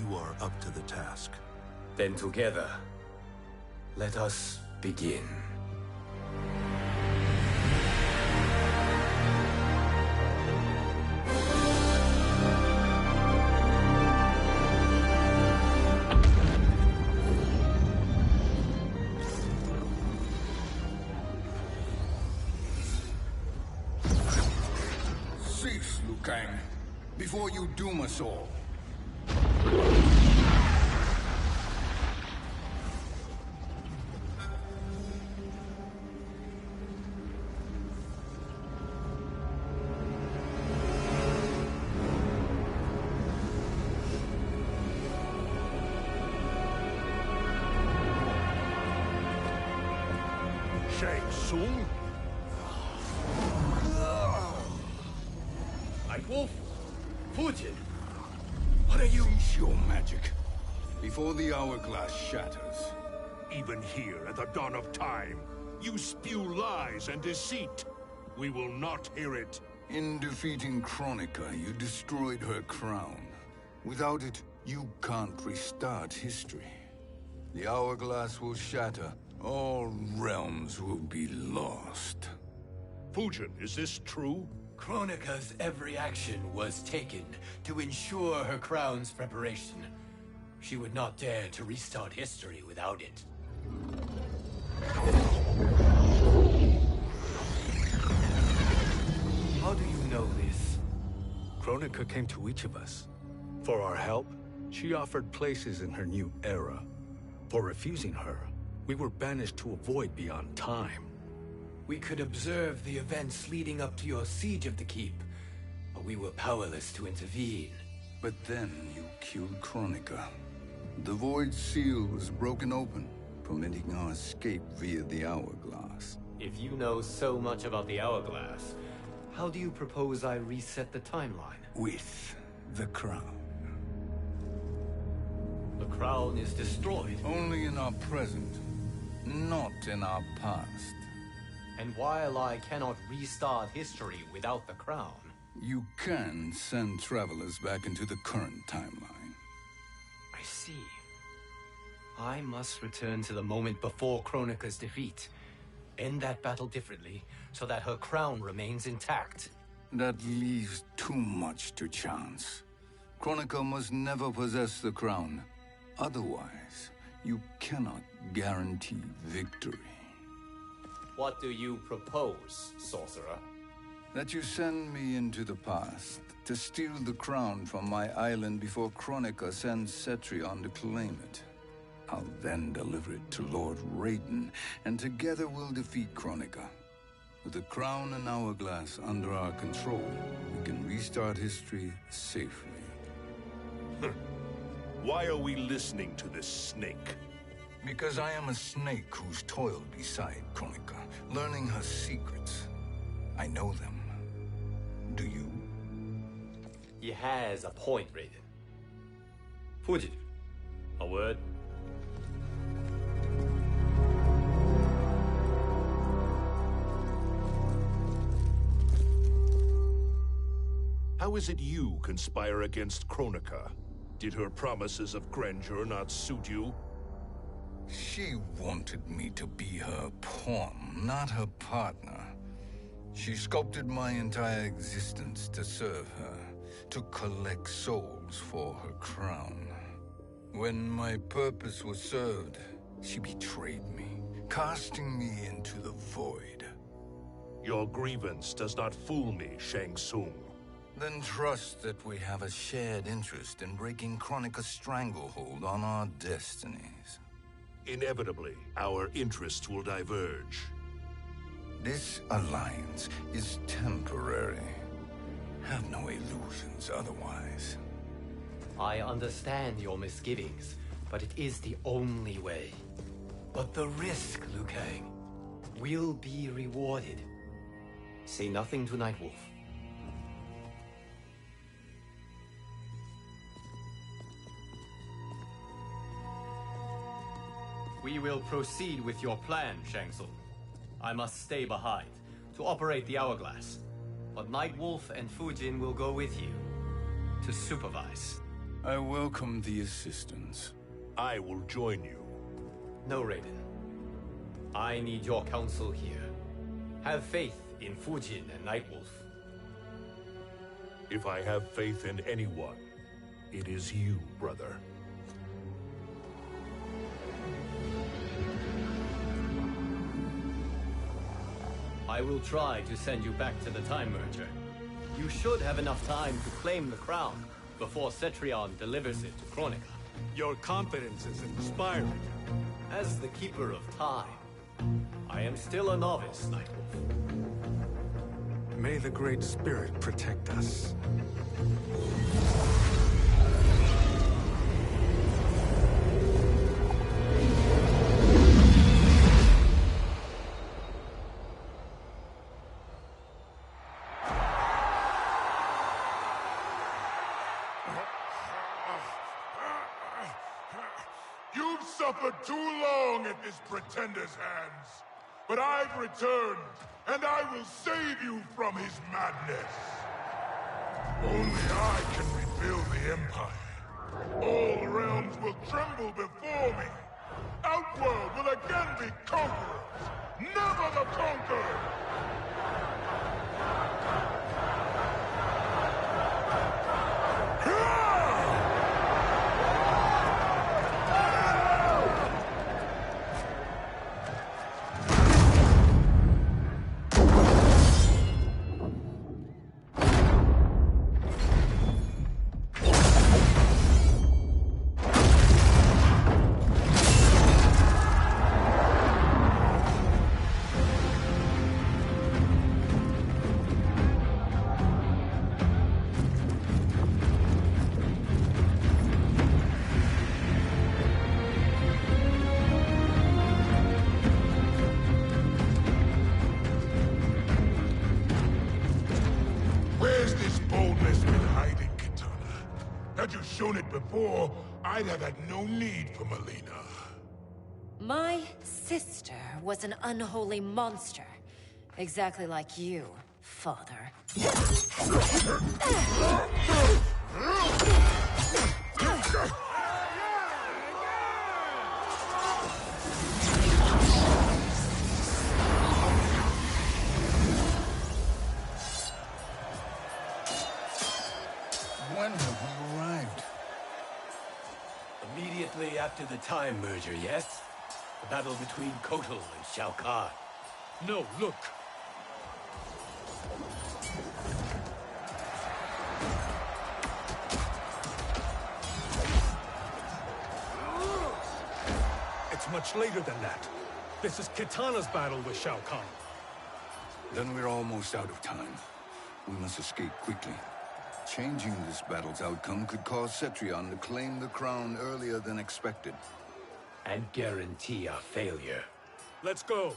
you are up to the task. Then together, let us begin. Cease, Liu Kang, before you doom us all. Shang Tsung? Nightwolf? Fujin? What are you? Cease your magic, before the hourglass shatters. Even here at the dawn of time, you spew lies and deceit. We will not hear it. In defeating Kronika, you destroyed her crown. Without it, you can't restart history. The hourglass will shatter. All realms will be lost. Fujin, is this true? Kronika's every action was taken to ensure her crown's preparation. She would not dare to restart history without it. How do you know this? Kronika came to each of us. For our help, she offered places in her new era. For refusing her, we were banished to a void beyond time. We could observe the events leading up to your siege of the keep, but we were powerless to intervene. But then you killed Kronika. The Void Seal was broken open, permitting our escape via the hourglass. If you know so much about the hourglass, how do you propose I reset the timeline? With the crown. The crown is destroyed. Only in our present, not in our past. And while I cannot restart history without the crown... You can send travelers back into the current timeline. I see. I must return to the moment before Kronika's defeat. End that battle differently, so that her crown remains intact. That leaves too much to chance. Kronika must never possess the crown. Otherwise, you cannot guarantee victory. What do you propose, sorcerer? That you send me into the past to steal the crown from my island before Kronika sends Cetrion to claim it. I'll then deliver it to Lord Raiden, and together we'll defeat Kronika. With the crown and hourglass under our control, we can restart history safely. Why are we listening to this snake? Because I am a snake who's toiled beside Kronika, learning her secrets. I know them. Do you? He has a point, Raiden. Fujin, a word? How is it you conspire against Kronika? Did her promises of grandeur not suit you? She wanted me to be her pawn, not her partner. She sculpted my entire existence to serve her, to collect souls for her crown. When my purpose was served, she betrayed me, casting me into the void. Your grievance does not fool me, Shang Tsung. Then trust that we have a shared interest in breaking Kronika's stranglehold on our destinies. Inevitably, our interests will diverge. This alliance is temporary. Have no illusions otherwise. I understand your misgivings, but it is the only way. But the risk, Liu Kang, will be rewarded. Say nothing to Nightwolf. We will proceed with your plan, Shang Tsung. I must stay behind to operate the hourglass. But Nightwolf and Fujin will go with you to supervise. I welcome the assistance. I will join you. No, Raiden. I need your counsel here. Have faith in Fujin and Nightwolf. If I have faith in anyone, it is you, brother. I will try to send you back to the Time Merger. You should have enough time to claim the crown before Cetrion delivers it to Kronika. Your confidence is inspiring. As the Keeper of Time, I am still a novice, Nightwolf. May the Great Spirit protect us. You've suffered too long at this pretender's hands. But I've returned, and I will save you from his madness. Only I can rebuild the Empire. All realms will tremble before me. Outworld will again be conquerors, never the conquered! Where's this boldness been hiding, Kitana? Had you shown it before, I'd have had no need for Mileena. My sister was an unholy monster. Exactly like you, father. When have we arrived? Immediately after the Time Merger, yes? The battle between Kotal and Shao Kahn. No, look! It's much later than that. This is Kitana's battle with Shao Kahn. Then we're almost out of time. We must escape quickly. Changing this battle's outcome could cause Cetrion to claim the crown earlier than expected. And guarantee a failure. Let's go!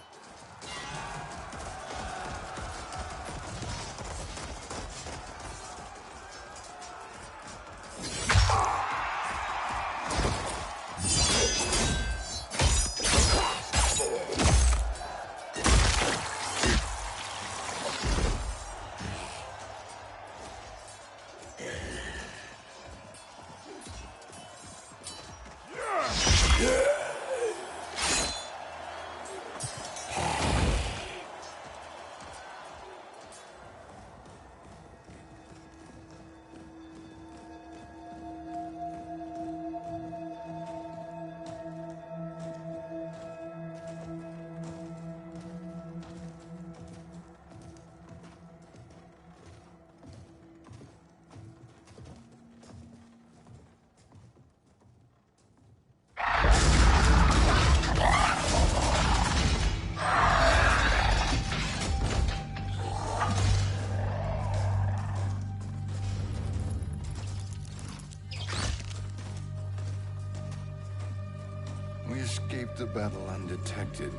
We escaped the battle undetected.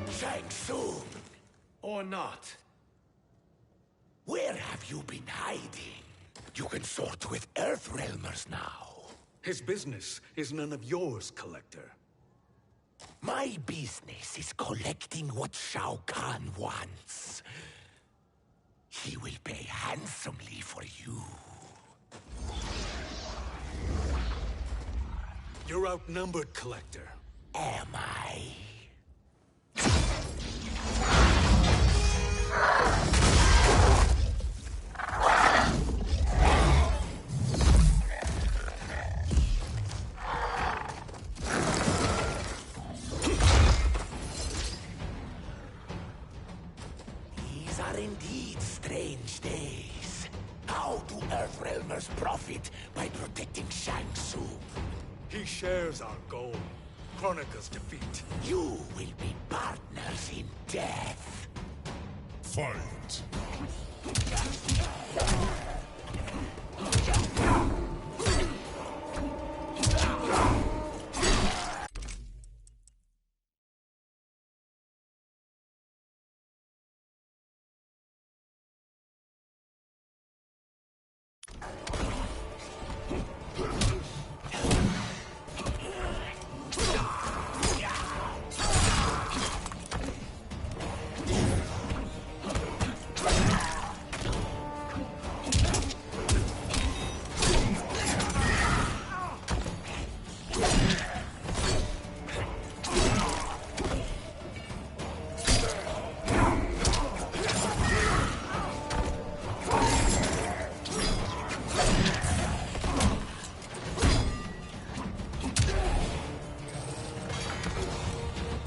Shang Tsung! Or not. Where have you been hiding? You can sort with Earthrealmers now. His business is none of yours, Collector. My business is collecting what Shao Kahn wants. He will pay handsomely for you. You're outnumbered, Collector. Am I? These are indeed strange days. How do Earthrealmers profit by protecting Shang Tsung? He shares our goal. Kronika's defeat. You will be partners in death. Fight!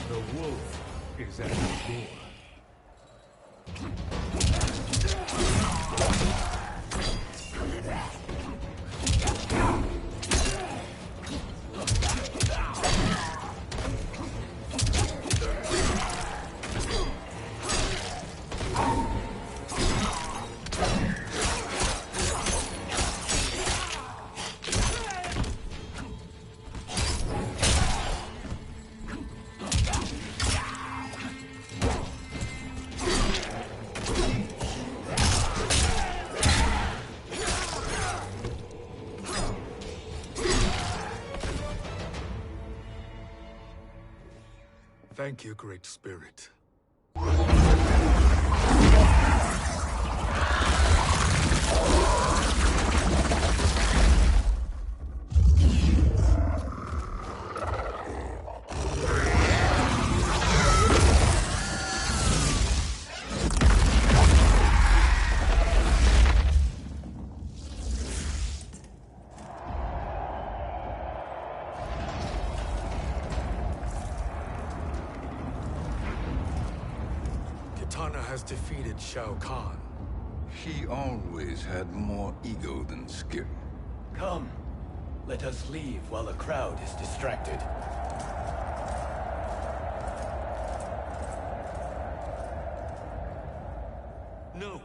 The wolf is at the door. Thank you, Great Spirit. Kitana has defeated Shao Kahn. He always had more ego than skill. Come, let us leave while the crowd is distracted. No,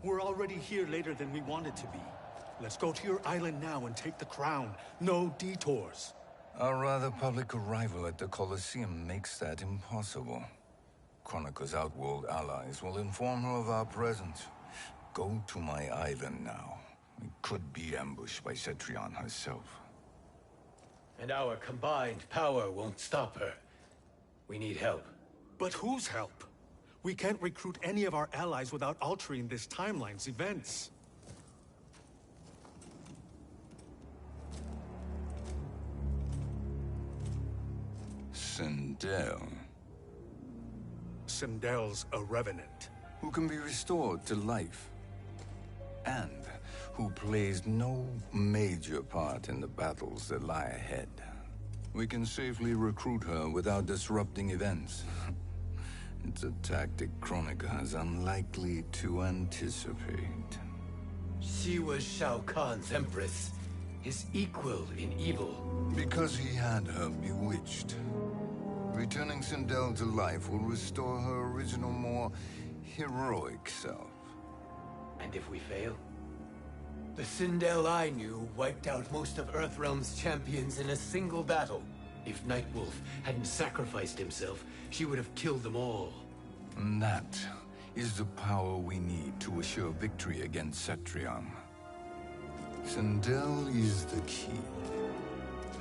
we're already here later than we wanted to be. Let's go to your island now and take the crown. No detours. Our rather public arrival at the Colosseum makes that impossible. Kronika's outworld allies will inform her of our presence. Go to my island now. We could be ambushed by Cetrion herself. And our combined power won't stop her. We need help. But whose help? We can't recruit any of our allies without altering this timeline's events. Sindel, Sindel's a revenant. who can be restored to life, and who plays no major part in the battles that lie ahead. We can safely recruit her without disrupting events. It's a tactic Kronika is unlikely to anticipate. She was Shao Kahn's empress, his equal in evil. Because he had her bewitched. Returning Sindel to life will restore her original, more heroic self. And if we fail? The Sindel I knew wiped out most of Earthrealm's champions in a single battle. If Nightwolf hadn't sacrificed himself, she would have killed them all. And that is the power we need to assure victory against Cetrion. Sindel is the key.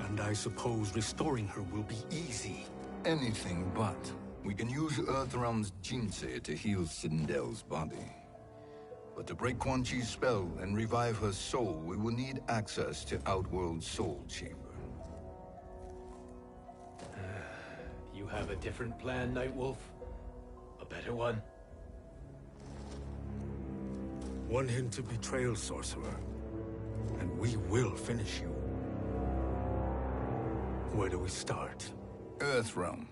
And I suppose restoring her will be easy. Anything but. We can use Earthrealm's Jinsei to heal Sindel's body. But to break Quan Chi's spell and revive her soul, we will need access to Outworld's Soul Chamber. You have a different plan, Nightwolf? A better one? Want him to betray Sorcerer, and we will finish you. Where do we start? Earthrealm.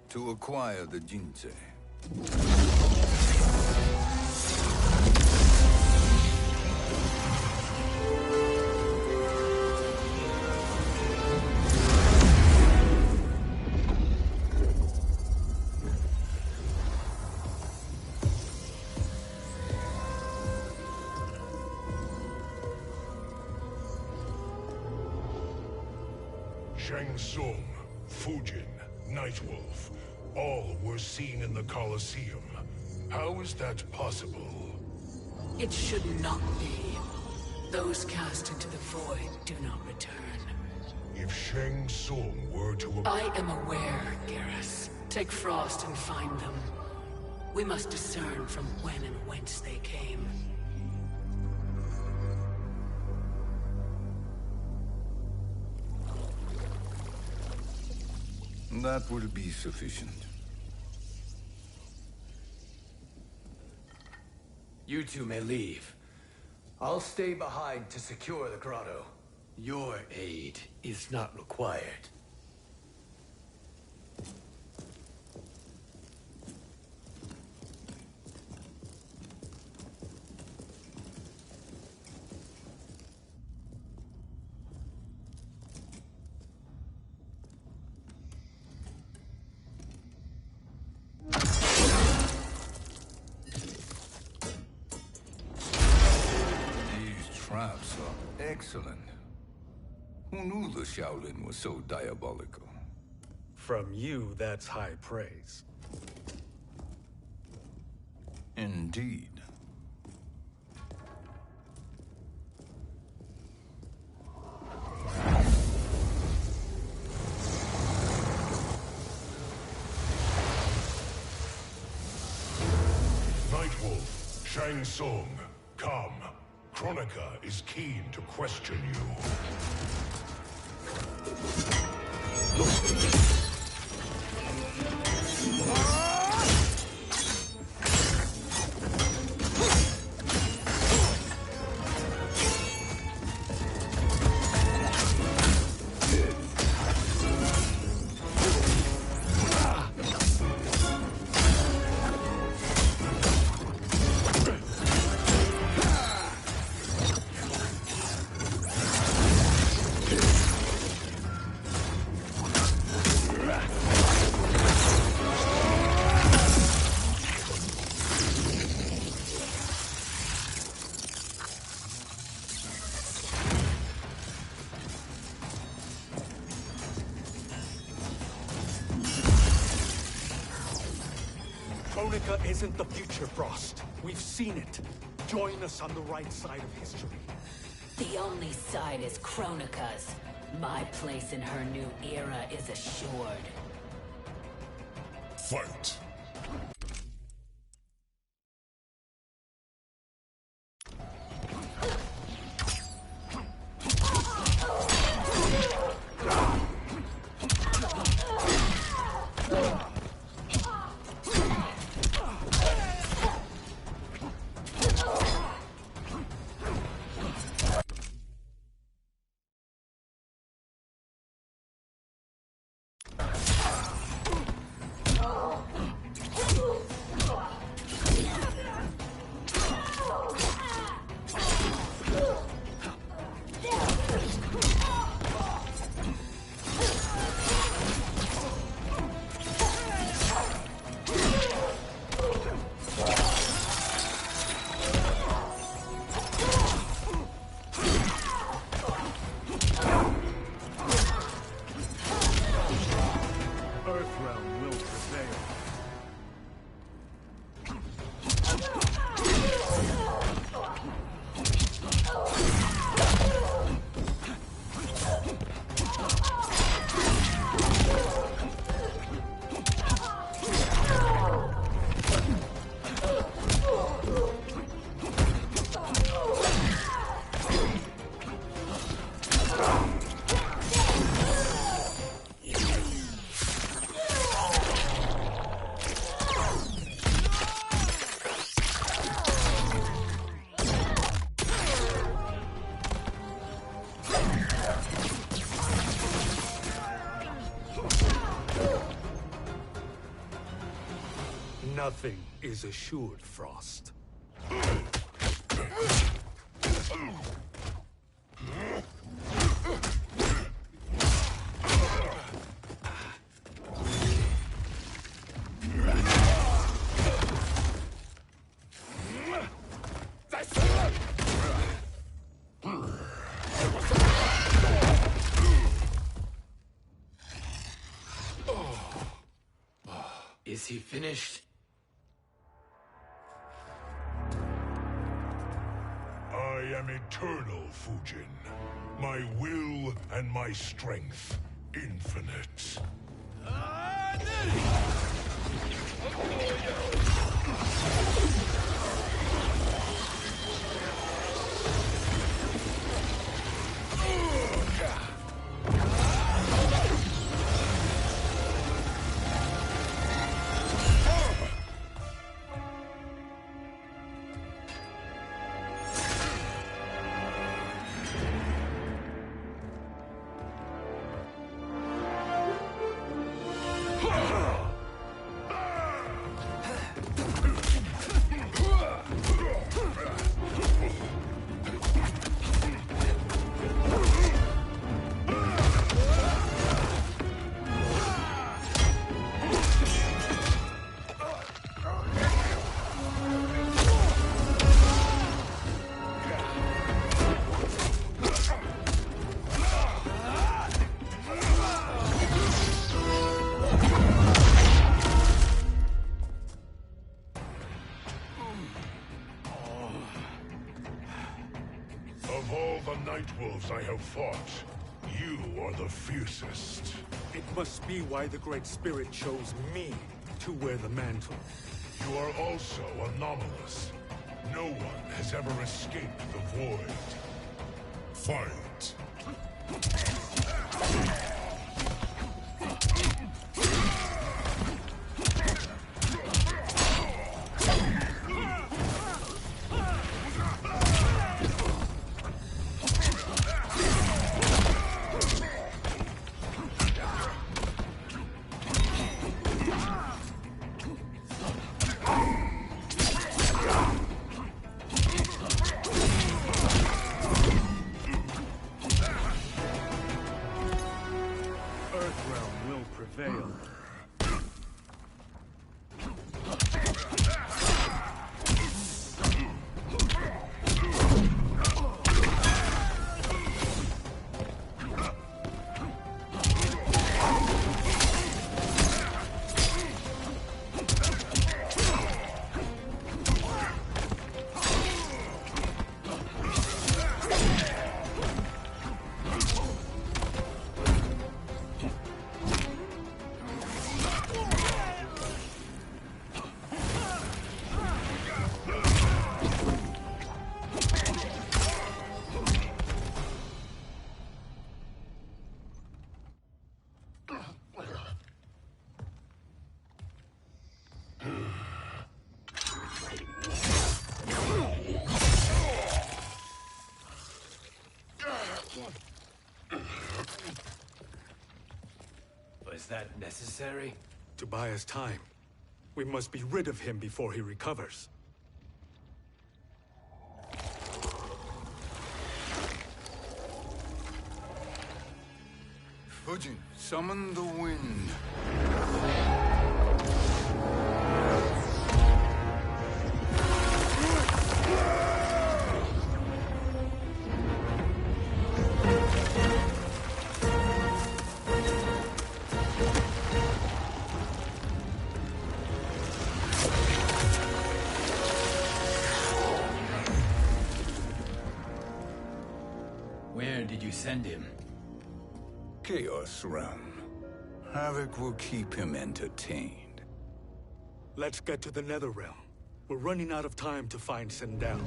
To acquire the Jinsei. Shang Tsung, Fujin, Nightwolf, all were seen in the Colosseum. How is that possible? It should not be. Those cast into the void do not return. If Shang Tsung were to... I am aware, Garrus. Take Frost and find them. We must discern from when and whence they came. That will be sufficient. You two may leave. I'll stay behind to secure the grotto. Your aid is not required. Traps are excellent. Who knew the Shaolin was so diabolical? From you, that's high praise. Indeed. Nightwolf, Shang Tsung, come. Kronika is keen to question you. Kronika isn't the future, Frost. We've seen it. Join us on the right side of history. The only side is Kronika's. My place in her new era is assured. Fight! Nothing is assured, Frost. Is he finished? I am eternal, Fujin. My will and my strength, infinite. Of all the Nightwolves I have fought, you are the fiercest. It must be why the Great Spirit chose me to wear the mantle. You are also anomalous. No one has ever escaped the void. Fight! Earthrealm will prevail. Was that necessary? To buy us time. We must be rid of him before he recovers. Fujin, summon the wind. Where did you send him? Chaos Realm. Havoc will keep him entertained. Let's get to the Netherrealm. We're running out of time to find Sindel.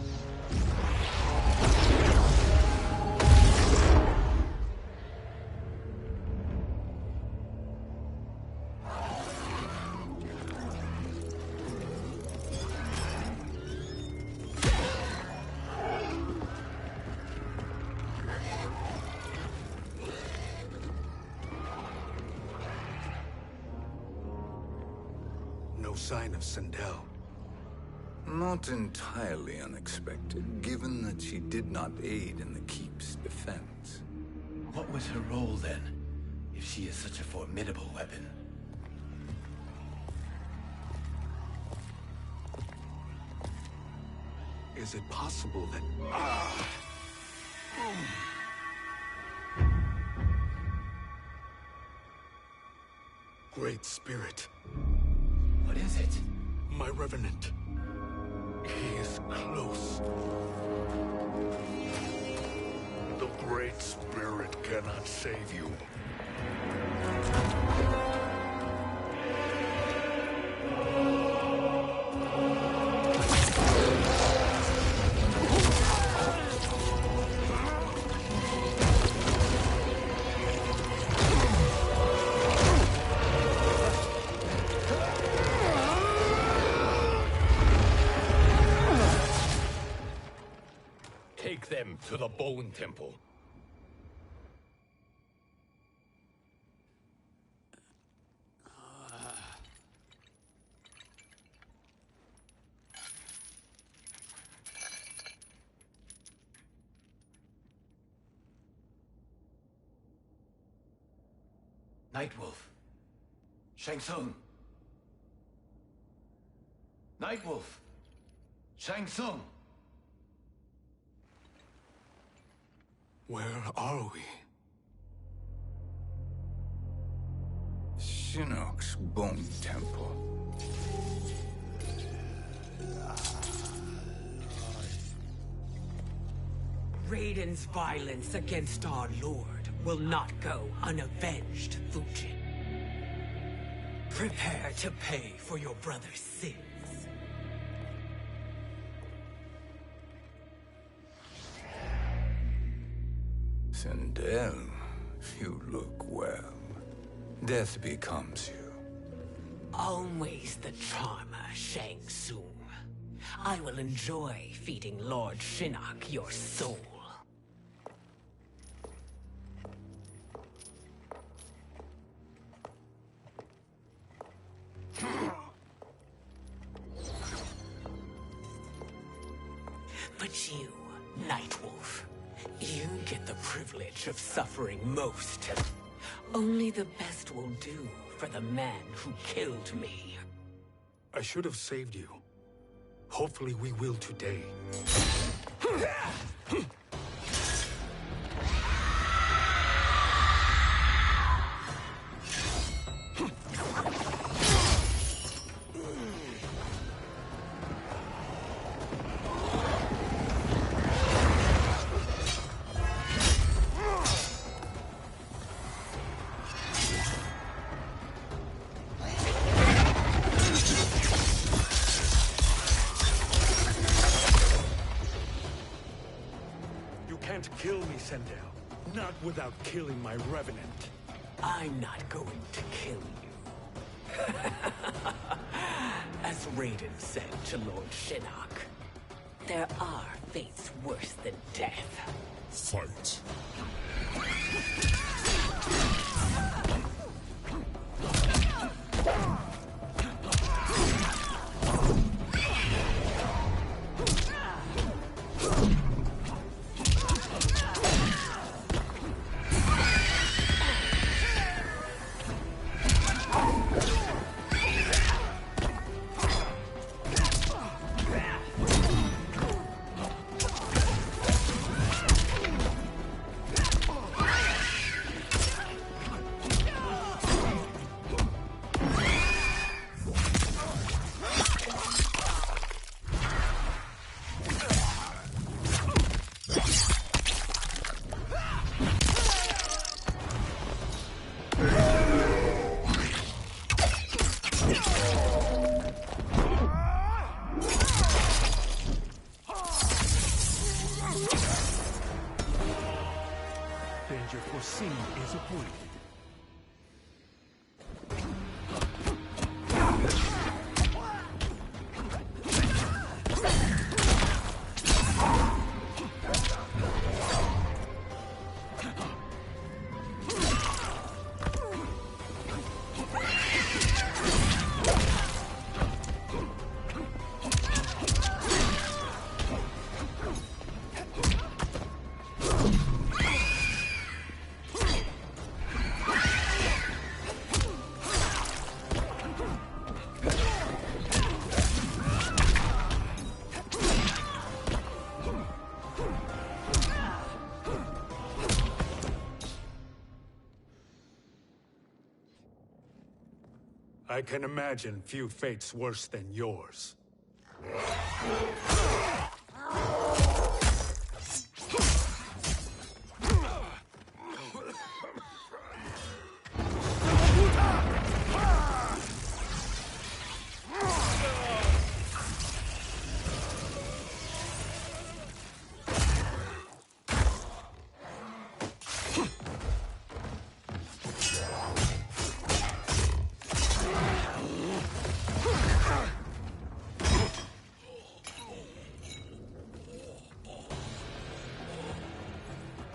No sign of Sindel. Not entirely unexpected, given that she did not aid in the Keep's defense. What was her role then, if she is such a formidable weapon? Is it possible that... Great Spirit. What is it? My Revenant. He is close. The Great Spirit cannot save you. Take them to the Bone Temple. Nightwolf. Shang Tsung. Nightwolf. Shang Tsung. Where are we? Shinnok's Bone Temple. Raiden's violence against our Lord will not go unavenged, Fujin. Prepare to pay for your brother's sins. Sindel, you look well. Death becomes you. Always the charmer, Shang Tsung. I will enjoy feeding Lord Shinnok your soul. But you, Nightwolf, you get the privilege of suffering most. Only the best will do for the man who killed me. I should have saved you. Hopefully we will today. Kill me, Sindel. Not without killing my Revenant. I'm not going to kill you. As Raiden said to Lord Shinnok, there are fates worse than death. Fight. Danger foreseen is avoided. I can imagine few fates worse than yours.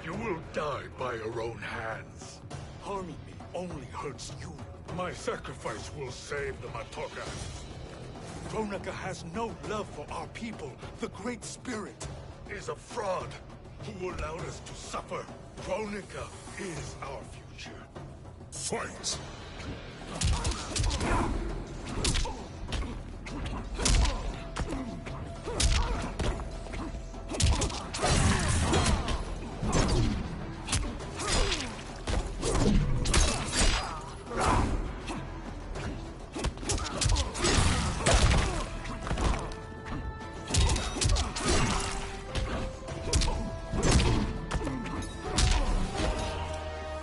You will die by your own hands. Harming me only hurts you. My sacrifice will save the Matoka. Kronika has no love for our people. The Great Spirit Is a fraud who allowed us to suffer. Kronika is our future. Fight!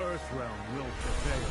Earthrealm will prevail.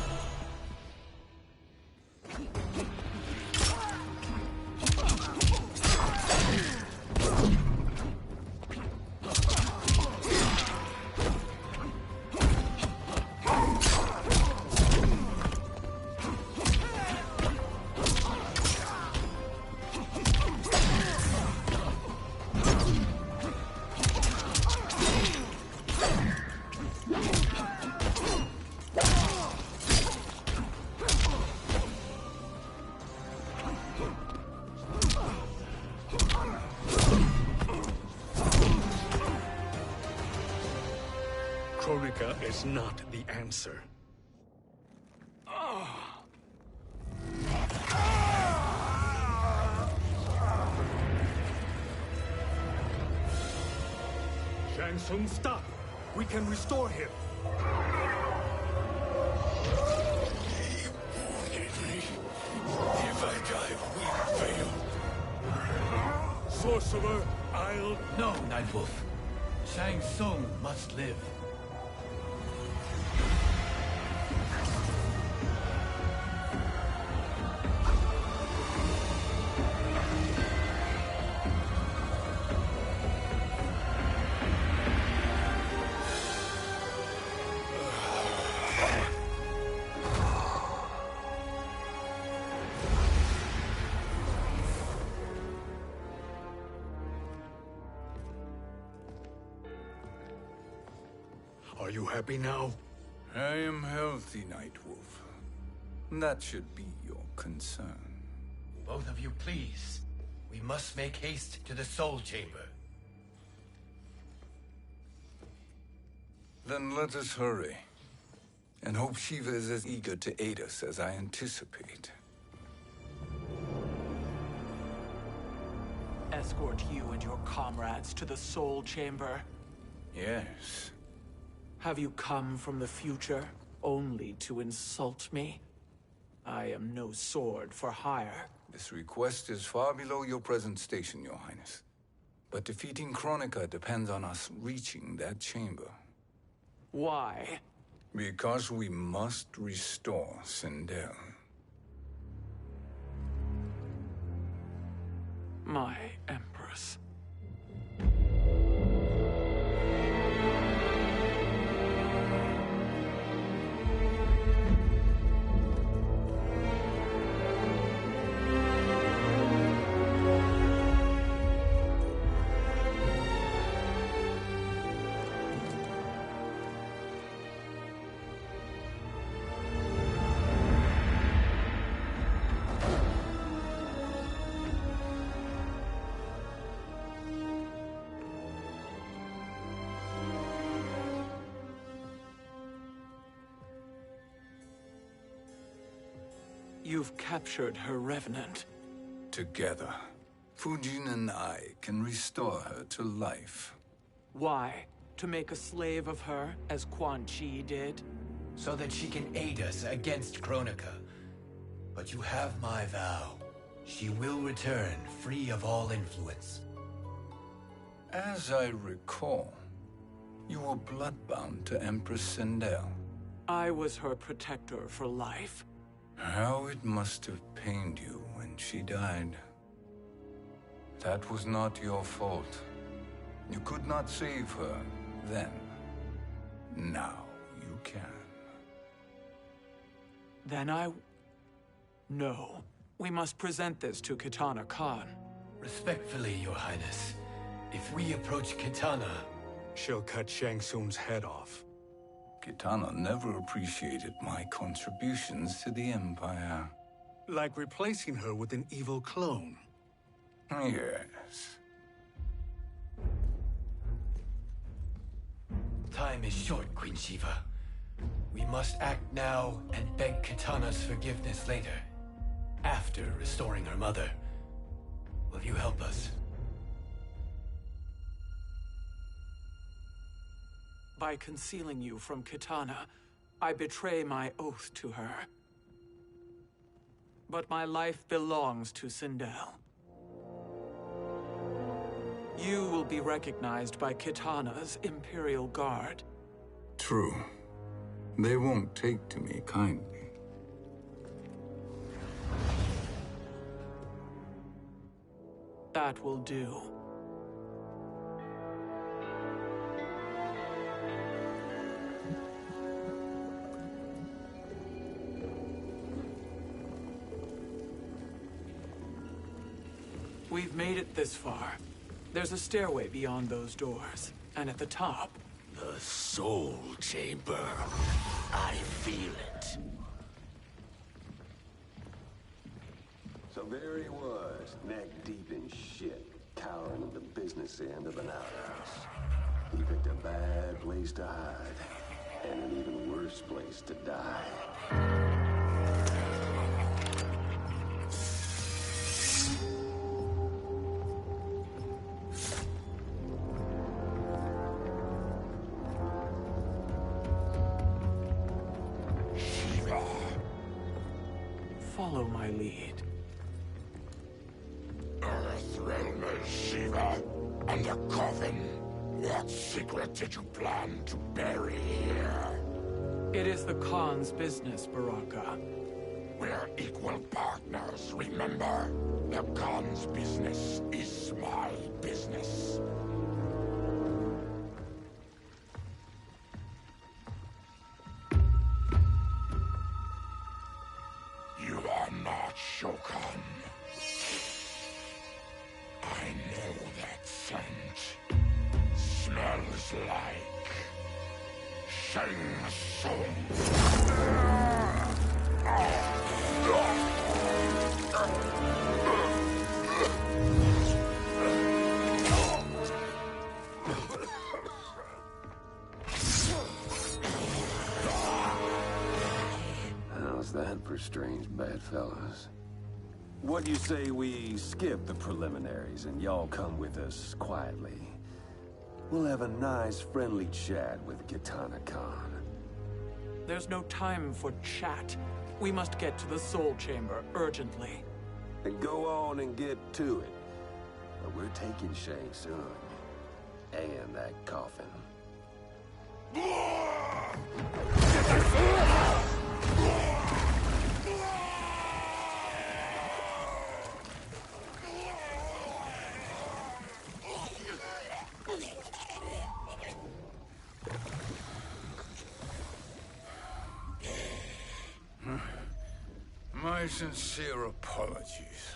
Kronika is not the answer. Shang Tsung, stop! We can restore him. If I die, we fail. Sorcerer, I'll... No, Nightwolf. Shang Tsung must live. Are you happy now? I am healthy, Nightwolf. That should be your concern. Both of you, please. We must make haste to the Soul Chamber. Then let us hurry. And hope Shiva is as eager to aid us as I anticipate. Escort you and your comrades to the Soul Chamber. Yes. Have you come from the future only to insult me? I am no sword for hire. This request is far below your present station, Your Highness. But defeating Kronika depends on us reaching that chamber. Why? Because we must restore Sindel. My Empress. You've captured her revenant. Together, Fujin and I can restore her to life. Why? To make a slave of her, as Quan Chi did? So that she can aid us against Kronika. But you have my vow. She will return, free of all influence. As I recall, you were bloodbound to Empress Sindel. I was her protector for life. How it must have pained you when she died. That was not your fault. You could not save her then. Now you can. Then No. We must present this to Kitana Khan. Respectfully, Your Highness, if we approach Kitana... She'll cut Shang Tsung's head off. Kitana never appreciated my contributions to the Empire. Like replacing her with an evil clone. Yes. Time is short, Queen Shiva. We must act now and beg Kitana's forgiveness later. After restoring her mother. Will you help us? By concealing you from Kitana, I betray my oath to her. But my life belongs to Sindel. You will be recognized by Kitana's Imperial Guard. True. They won't take to me kindly. That will do. We've made it this far. There's a stairway beyond those doors, and at the top... The Soul Chamber. I feel it. So there he was, neck deep in shit, cowering at the business end of an outhouse. He picked a bad place to hide, and an even worse place to die. Follow my lead. Earthrealmer Shiva, and a coffin. What secret did you plan to bury here? It is the Khan's business, Baraka. We're equal partners, remember? The Khan's business is my business. You are not Shokan. I know that scent. Smells like Shang Tsung. How's that for strange bedfellows? What do you say we skip the preliminaries and y'all come with us quietly? We'll have a nice, friendly chat with Kitana Khan. There's no time for chat. We must get to the Soul Chamber urgently. And go on and get to it. But we're taking Shang Tsung. And that coffin. My sincere apologies.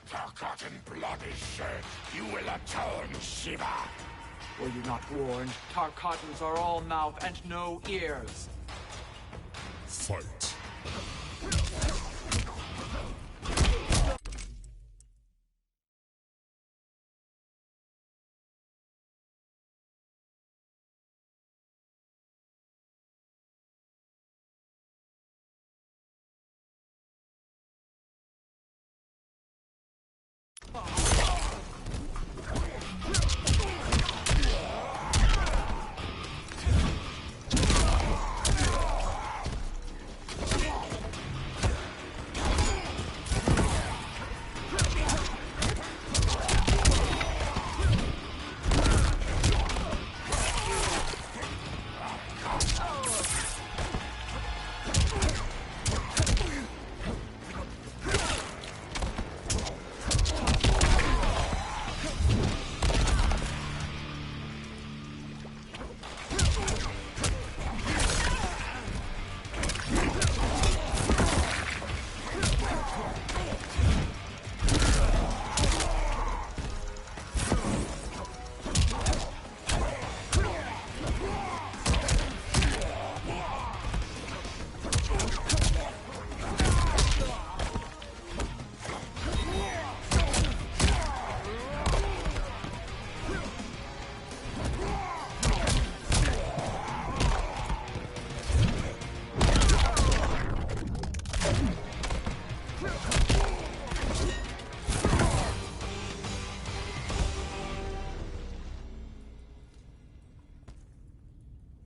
Forgotten blood is shed. You will atone, Shiva. Were you not warned? Tarkatans are all mouth and no ears. Fight.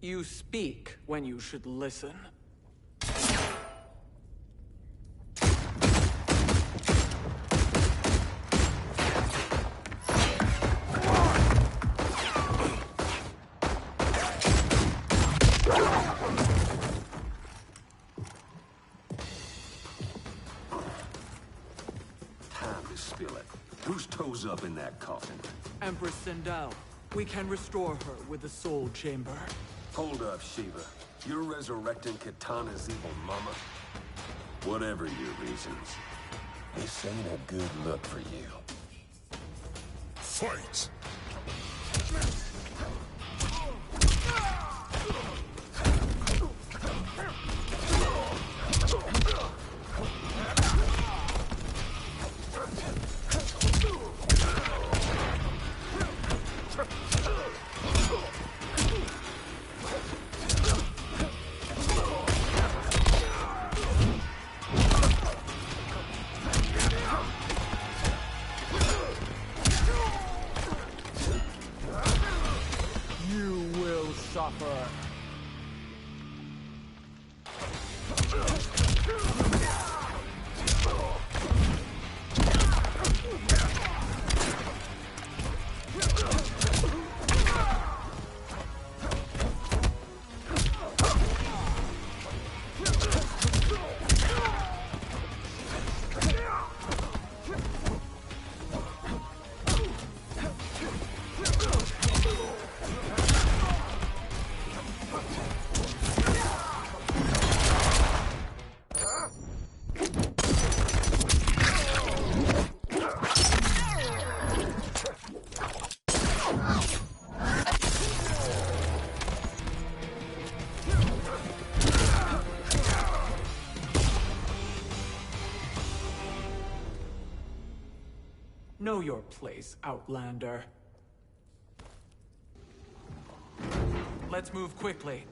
You speak when you should listen. Time to spill it. Whose toes up in that coffin? Empress Sindel. We can restore her with the Soul Chamber. Hold up, Shiva. You're resurrecting Kitana's evil mama? Whatever your reasons, this ain't a good look for you. Fight! You will suffer. Know your place, Outlander. Let's move quickly.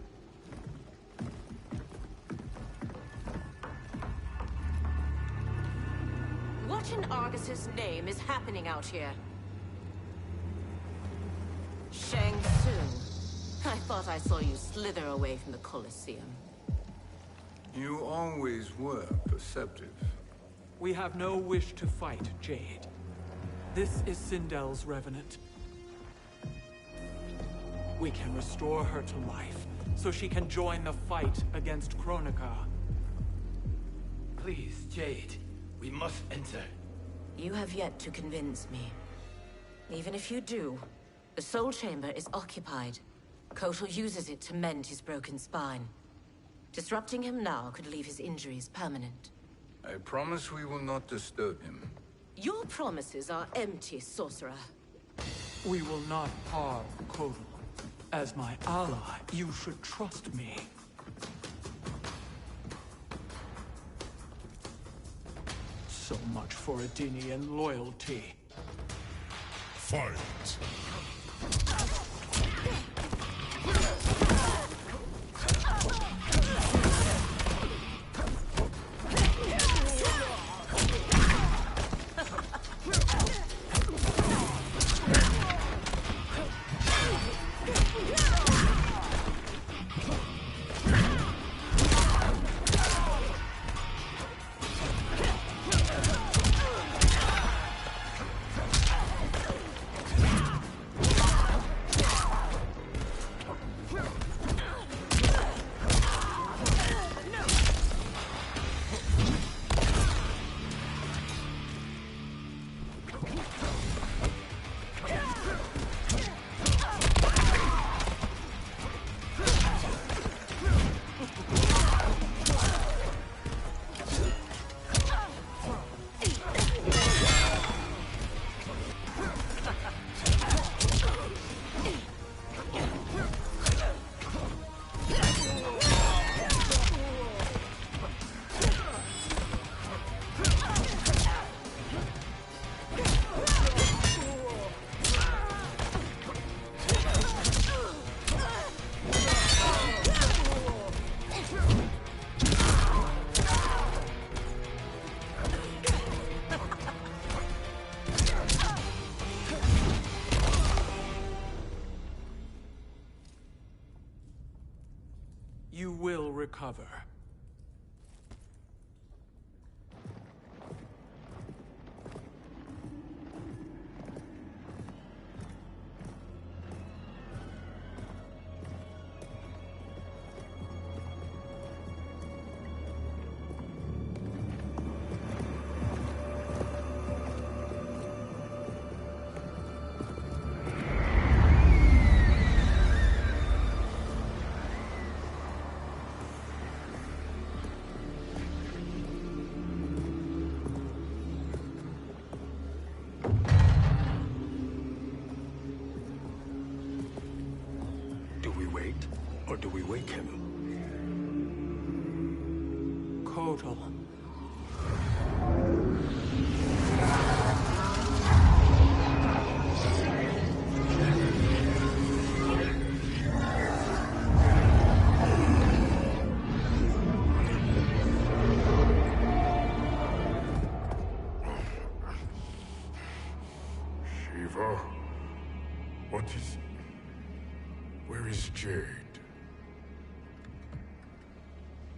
What in Argus's name is happening out here? Shang Tsung. I thought I saw you slither away from the Colosseum. You always were perceptive. We have no wish to fight, Jade. This is Sindel's Revenant. We can restore her to life, so she can join the fight against Kronika. Please, Jade. We must enter. You have yet to convince me. Even if you do, the Soul Chamber is occupied. Kotal uses it to mend his broken spine. Disrupting him now could leave his injuries permanent. I promise we will not disturb him. Your promises are empty, sorcerer. We will not harm Kotal. As my ally, you should trust me. So much for Edenian loyalty. Fight! Kotal. Shiva? What is... Where is Jade?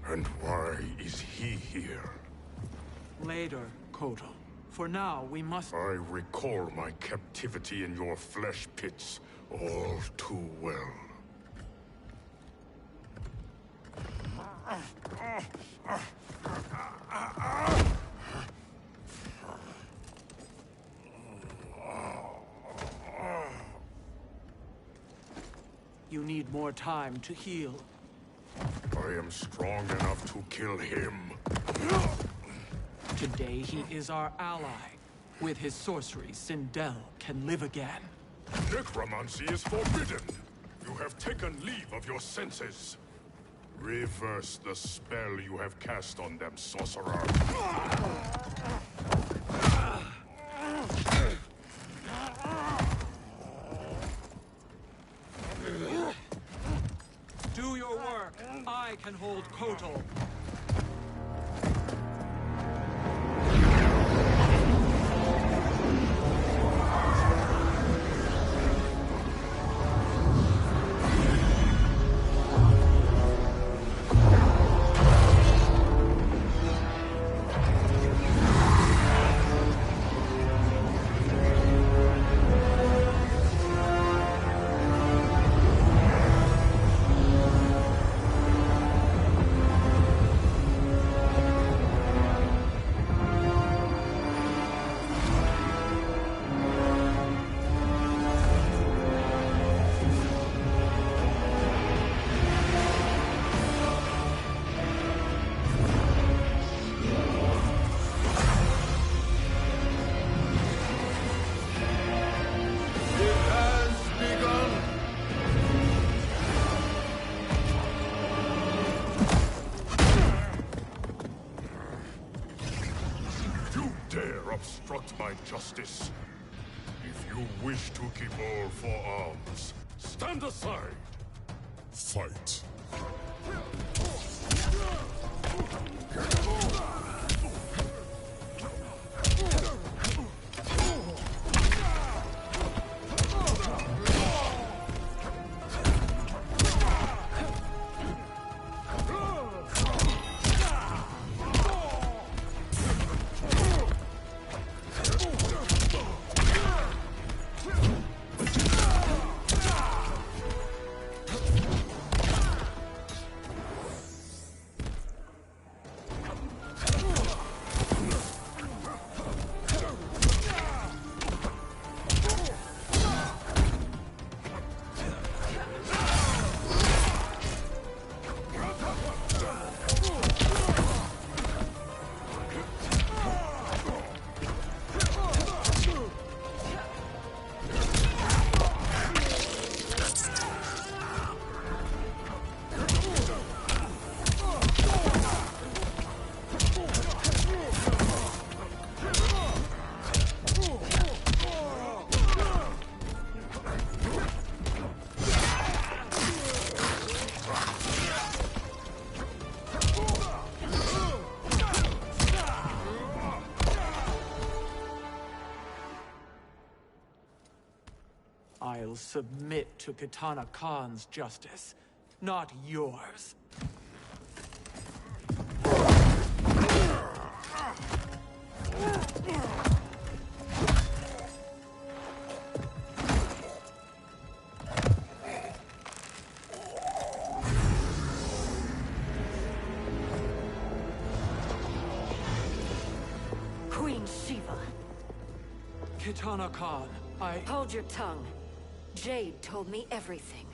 And why is he here? Later, Kotal. For now, we must... I recall my captivity in your flesh pits all too well. You need more time to heal. I am strong enough to kill him. Today he is our ally. With his sorcery, Sindel can live again. Necromancy is forbidden. You have taken leave of your senses. Reverse the spell you have cast on them, sorcerer. Do your work. I can hold Kotal. Obstruct my justice. If you wish to keep all four arms, stand aside. Fight. I'll submit to Kitana Khan's justice, not yours. Queen Shiva. Kitana Khan, Hold your tongue. Jade told me everything.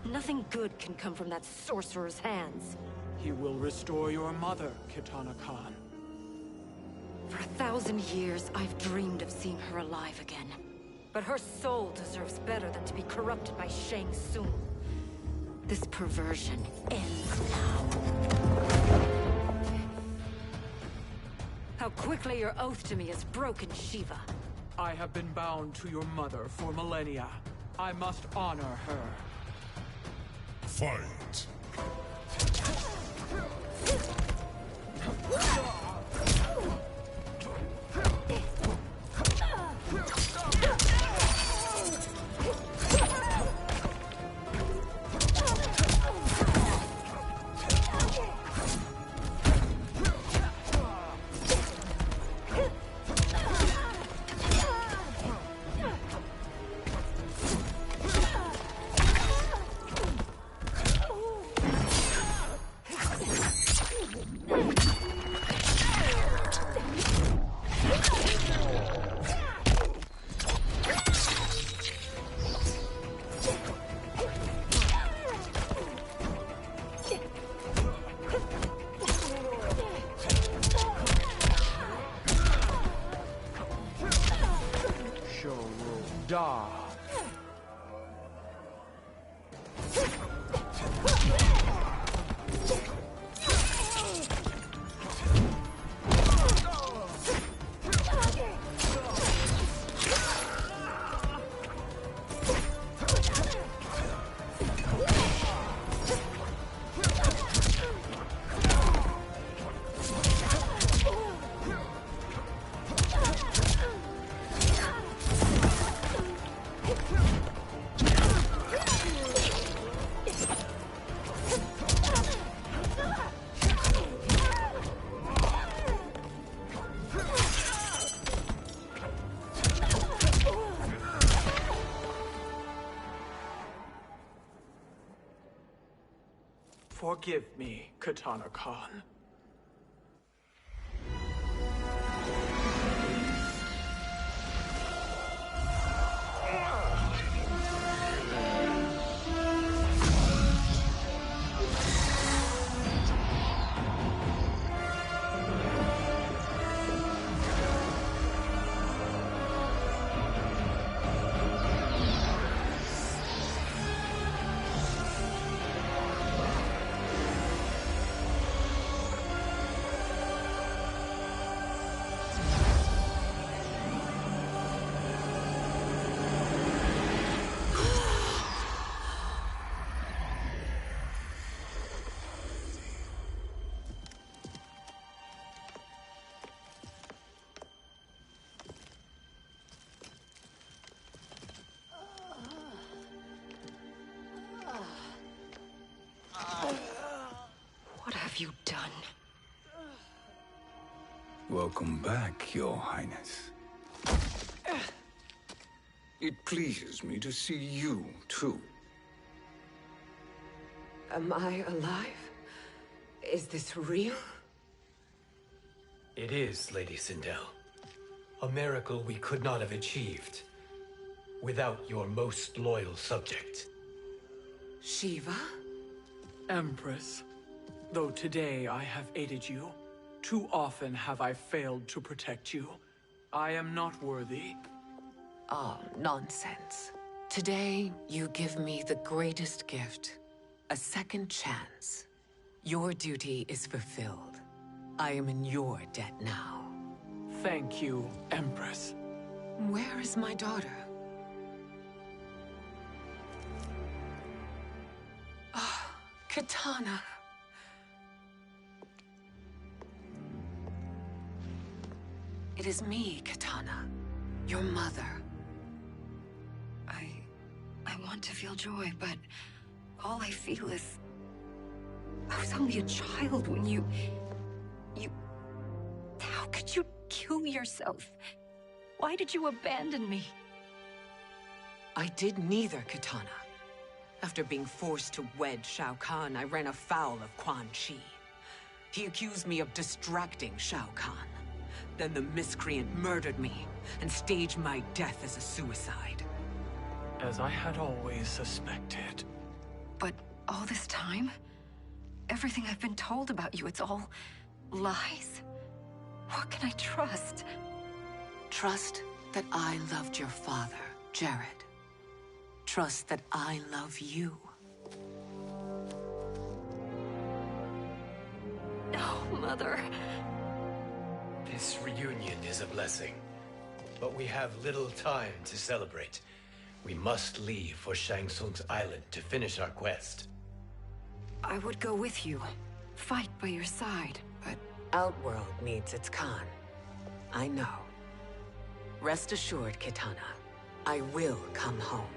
Nothing good can come from that sorcerer's hands. He will restore your mother, Kitana Khan. For 1,000 years, I've dreamed of seeing her alive again. But her soul deserves better than to be corrupted by Shang Tsung. This perversion ends now. How quickly your oath to me has broken, Shiva. I have been bound to your mother for millennia. I must honor her. Fight! Da. Forgive me, Kitana Khan. What have you done? Welcome back, Your Highness. It pleases me to see you, too. Am I alive? Is this real? It is, Lady Sindel. A miracle we could not have achieved without your most loyal subject. Shiva? Empress, though today I have aided you, too often have I failed to protect you. I am not worthy. Oh, nonsense. Today, you give me the greatest gift. A second chance. Your duty is fulfilled. I am in your debt now. Thank you, Empress. Where is my daughter? Oh, Kitana. It is me, Kitana. Your mother. I want to feel joy, but all I feel is... I was only a child when you... How could you kill yourself? Why did you abandon me? I did neither, Kitana. After being forced to wed Shao Kahn, I ran afoul of Quan Chi. He accused me of distracting Shao Kahn. Then the miscreant murdered me and staged my death as a suicide. As I had always suspected. But all this time? Everything I've been told about you, it's all lies? What can I trust? Trust that I loved your father, Jared. Trust that I love you. Mother. This reunion is a blessing, but we have little time to celebrate. We must leave for Shang Tsung's island to finish our quest. I would go with you, fight by your side, but... Outworld needs its Khan. I know. Rest assured, Kitana. I will come home.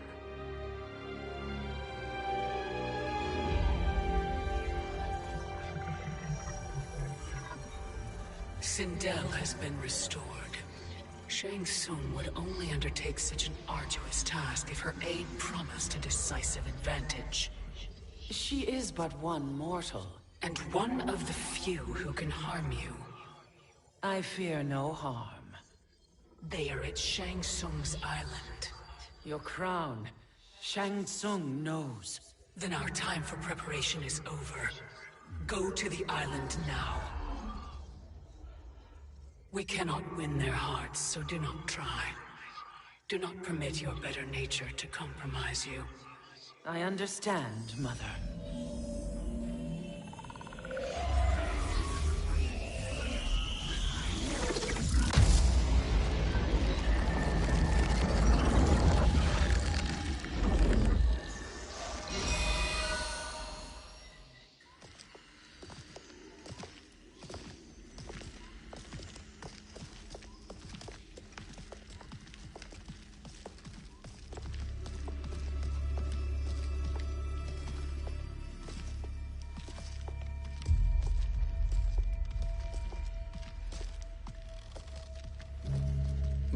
Sindel has been restored. Shang Tsung would only undertake such an arduous task if her aid promised a decisive advantage. She is but one mortal, and one of the few who can harm you. I fear no harm. They are at Shang Tsung's island. Your crown, Shang Tsung knows. Then our time for preparation is over. Go to the island now. We cannot win their hearts, so do not try. Do not permit your better nature to compromise you. I understand, Mother.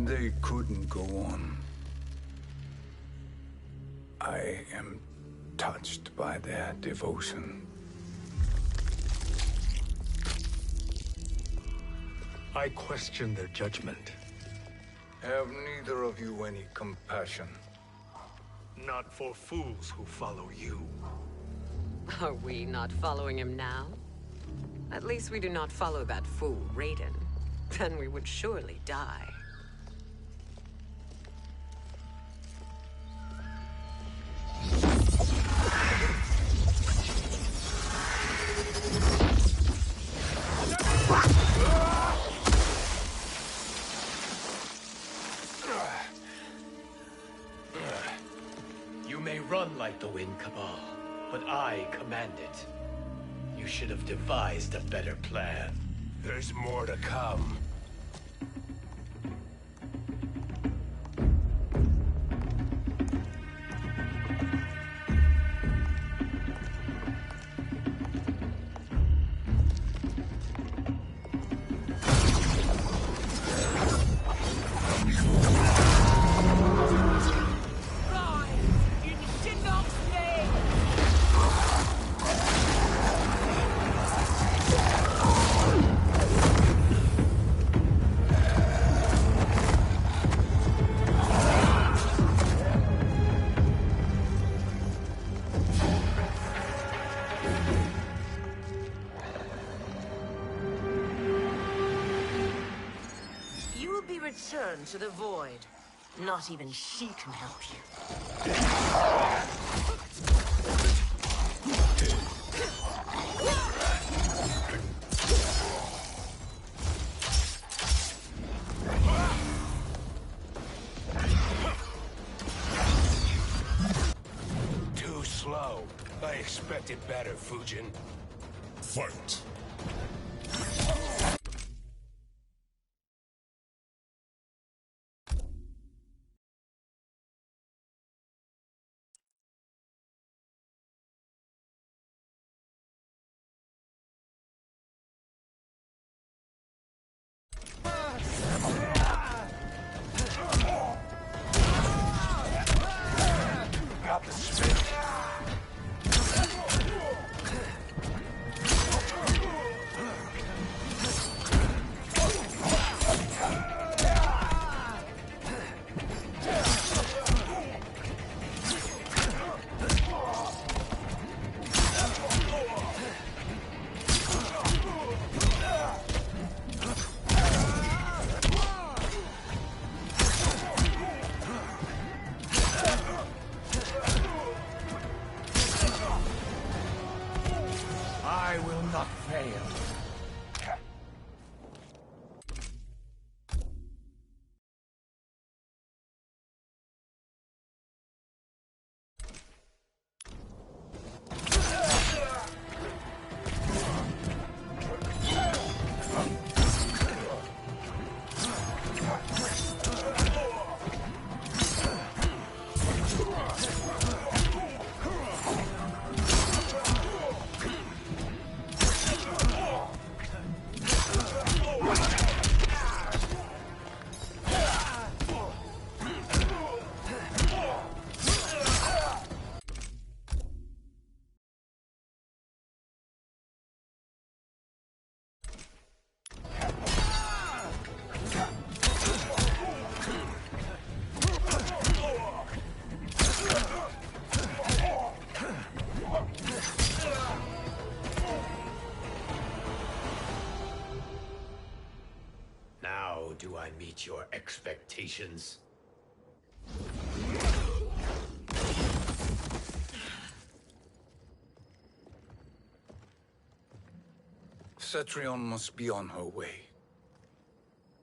They couldn't go on. I am touched by their devotion. I question their judgment. Have neither of you any compassion? Not for fools who follow you. Are we not following him now? At least we do not follow that fool, Raiden. Then we would surely die. You may run like the Wind Cabal, but I command it. You should have devised a better plan. There's more to come. Return to the void. Not even she can help you. Too slow. I expected better, Fujin. Fight. Got the spin. I will not fail. do I meet your expectations? Cetrion must be on her way.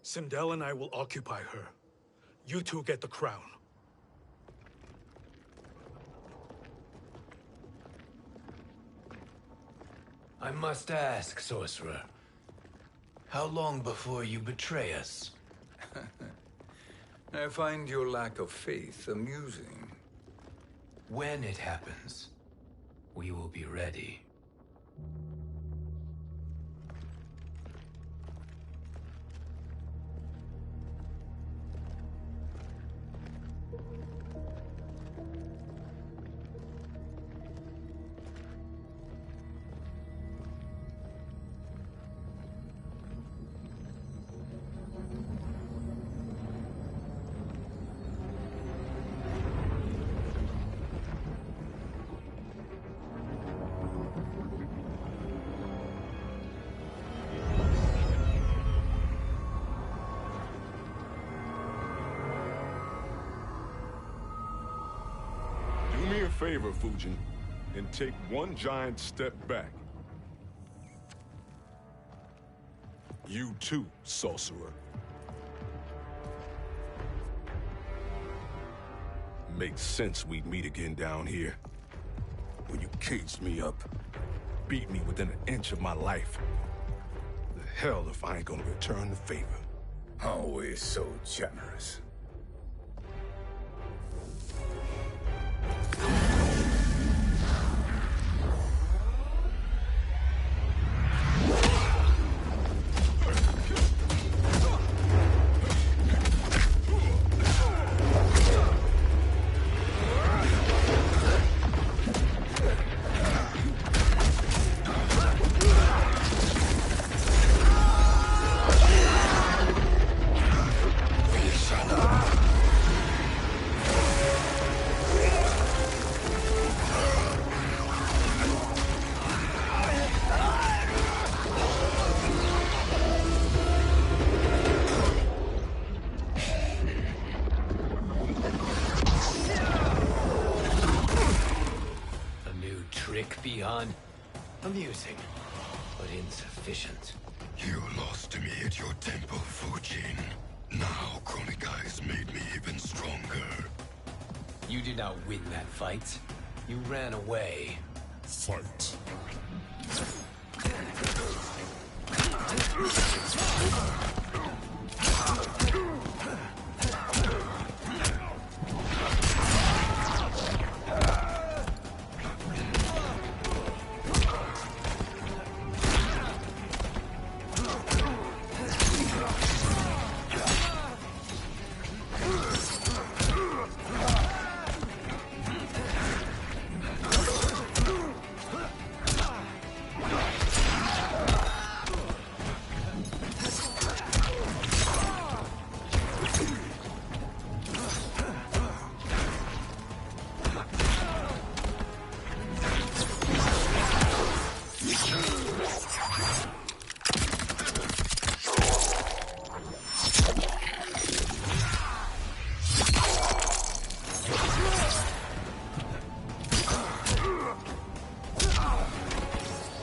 Sindel and I will occupy her. You two get the crown. I must ask, sorcerer. How long before you betray us? I find your lack of faith amusing. When it happens, we will be ready. Do me a favor, Fujin, and take one giant step back. You too, sorcerer. Makes sense we'd meet again down here. When you caged me up, beat me within an inch of my life. The hell if I ain't gonna return the favor. Always so generous. Beyond amusing, but insufficient. You lost to me at your temple, Fujin. Now Kronika has made me even stronger. You did not win that fight. You ran away. Fight.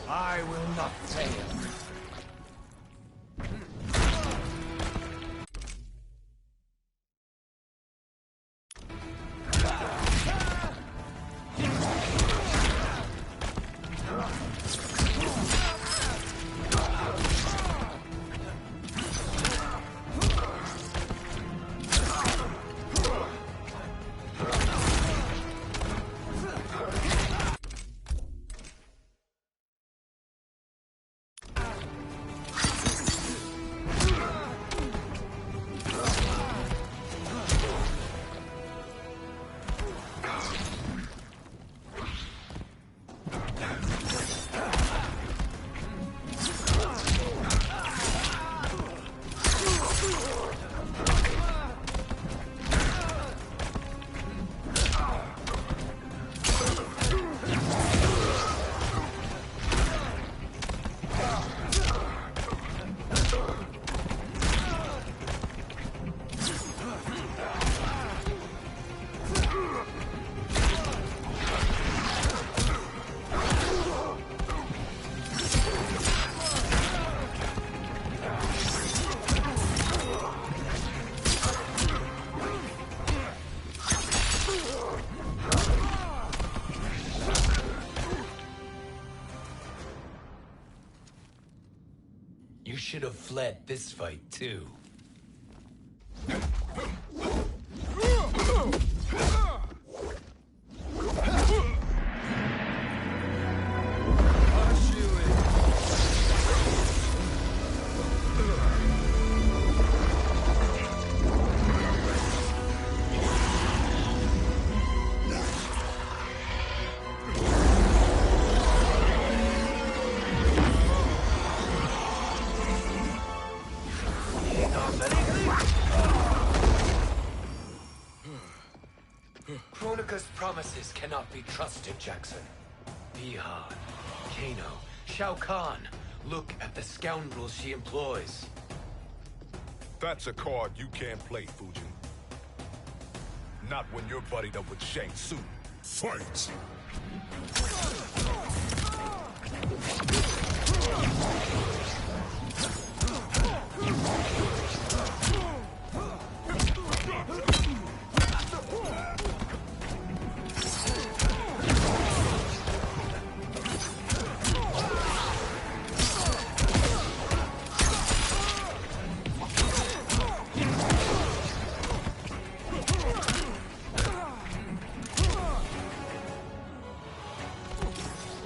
I will not fail. You should have fled this fight, too. Kronika's promises cannot be trusted, Jackson. Bi-Han, Kano, Shao Kahn. Look at the scoundrels she employs. That's a card you can't play, Fujin. Not when you're buddied up with Shang Tsung. Fight!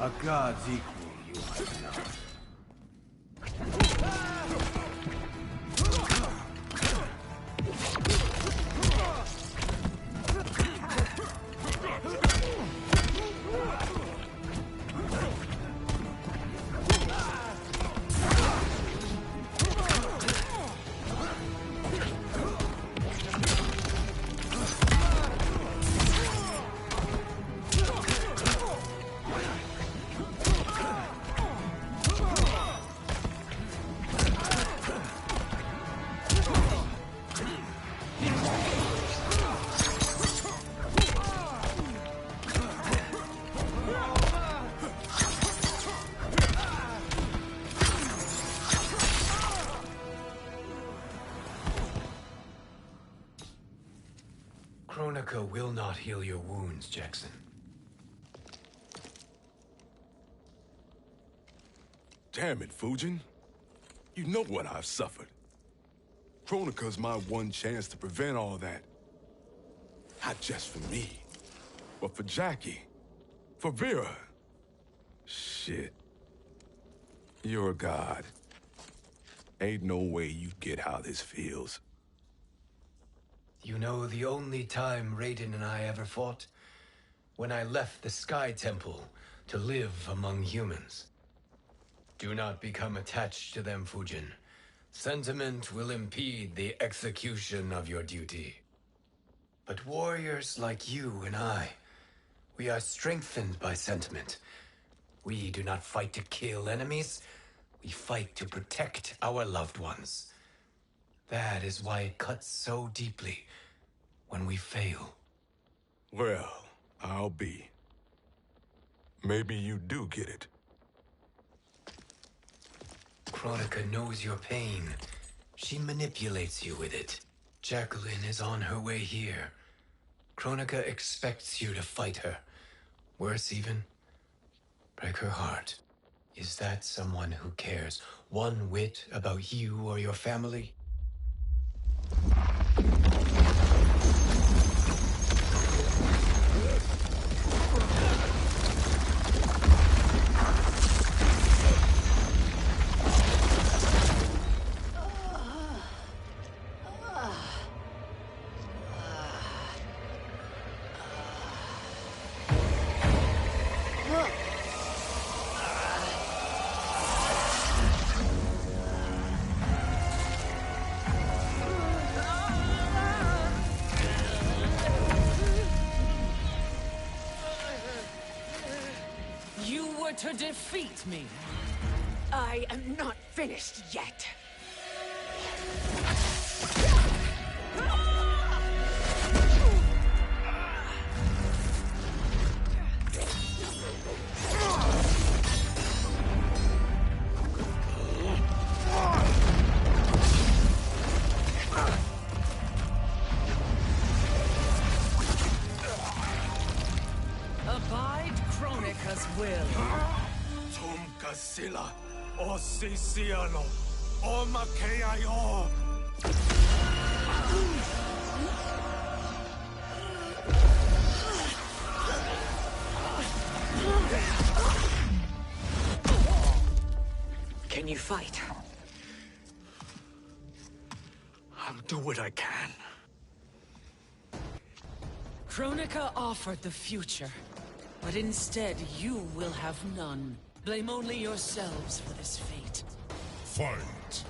A god's equal, you must know. Kronika will not heal your wounds, Jackson. Damn it, Fujin. You know what I've suffered. Kronika's my one chance to prevent all that. Not just for me, but for Jackie, for Vera. Shit. You're a god. Ain't no way you get how this feels. You know the only time Raiden and I ever fought? When I left the Sky Temple to live among humans. Do not become attached to them, Fujin. Sentiment will impede the execution of your duty. But warriors like you and I, we are strengthened by sentiment. We do not fight to kill enemies. We fight to protect our loved ones. That is why it cuts so deeply when we fail. Well, I'll be. Maybe you do get it. Kronika knows your pain. She manipulates you with it. Jacqueline is on her way here. Kronika expects you to fight her. Worse even, break her heart. Is that someone who cares one whit about you or your family? To defeat me. I am not finished yet. Abide Kronika's will. Tum Kasila, Osisiano. Omakayo! Can you fight? I'll do what I can. Kronika offered the future, but instead you will have none. Blame only yourselves for this fate. Fight!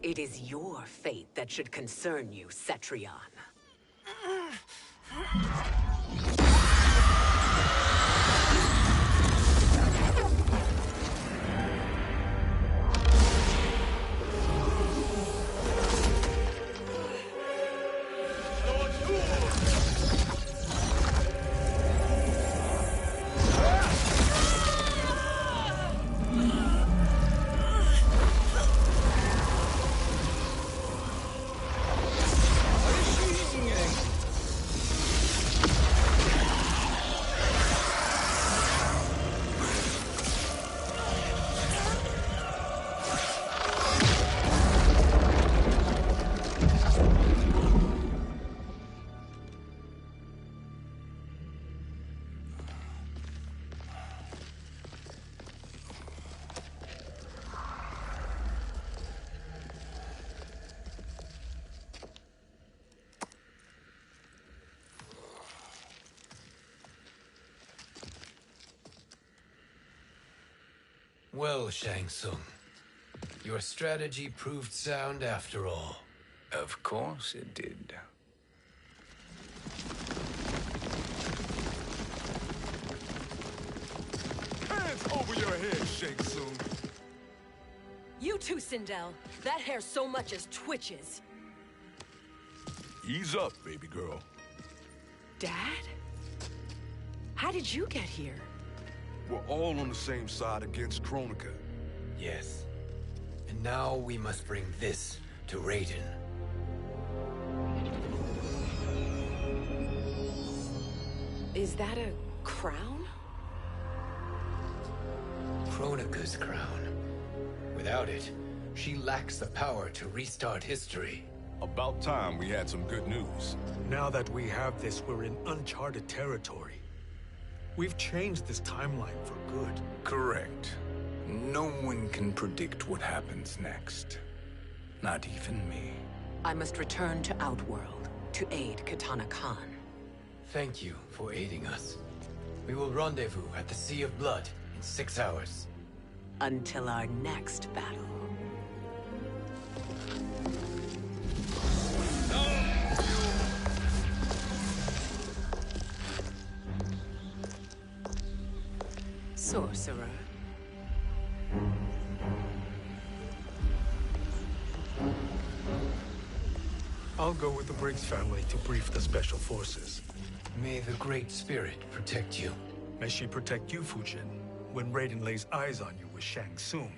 It is your fate that should concern you, Cetrion. Well, Shang Tsung, your strategy proved sound after all. Of course it did. Hands over your head, Shang Tsung. You too, Sindel. That hair so much as twitches. Ease up, baby girl. Dad? How did you get here? We're all on the same side against Kronika. Yes. And now we must bring this to Raiden. Is that a crown? Kronika's crown. Without it, she lacks the power to restart history. About time we had some good news. Now that we have this, we're in uncharted territory. We've changed this timeline for good. Correct. No one can predict what happens next. Not even me. I must return to Outworld to aid Kitana Khan. Thank you for aiding us. We will rendezvous at the Sea of Blood in 6 hours. Until our next battle. Sorcerer. I'll go with the Briggs family to brief the Special Forces. May the Great Spirit protect you. May she protect you, Fujin, when Raiden lays eyes on you with Shang Tsung.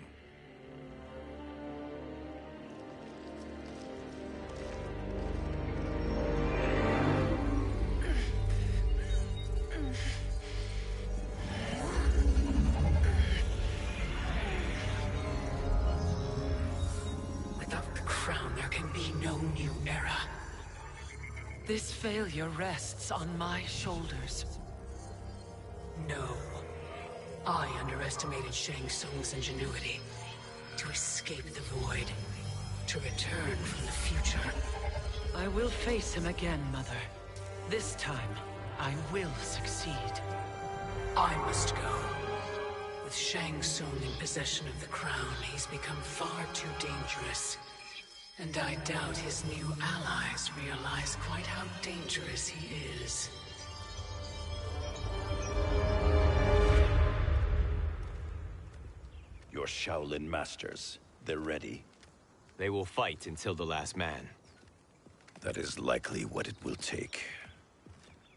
be no new era. This failure rests on my shoulders. No. I underestimated Shang Tsung's ingenuity. To escape the void. To return from the future. I will face him again, Mother. This time, I will succeed. I must go. With Shang Tsung in possession of the crown, he's become far too dangerous. And I doubt his new allies realize quite how dangerous he is. Your Shaolin masters, they're ready. They will fight until the last man. That is likely what it will take.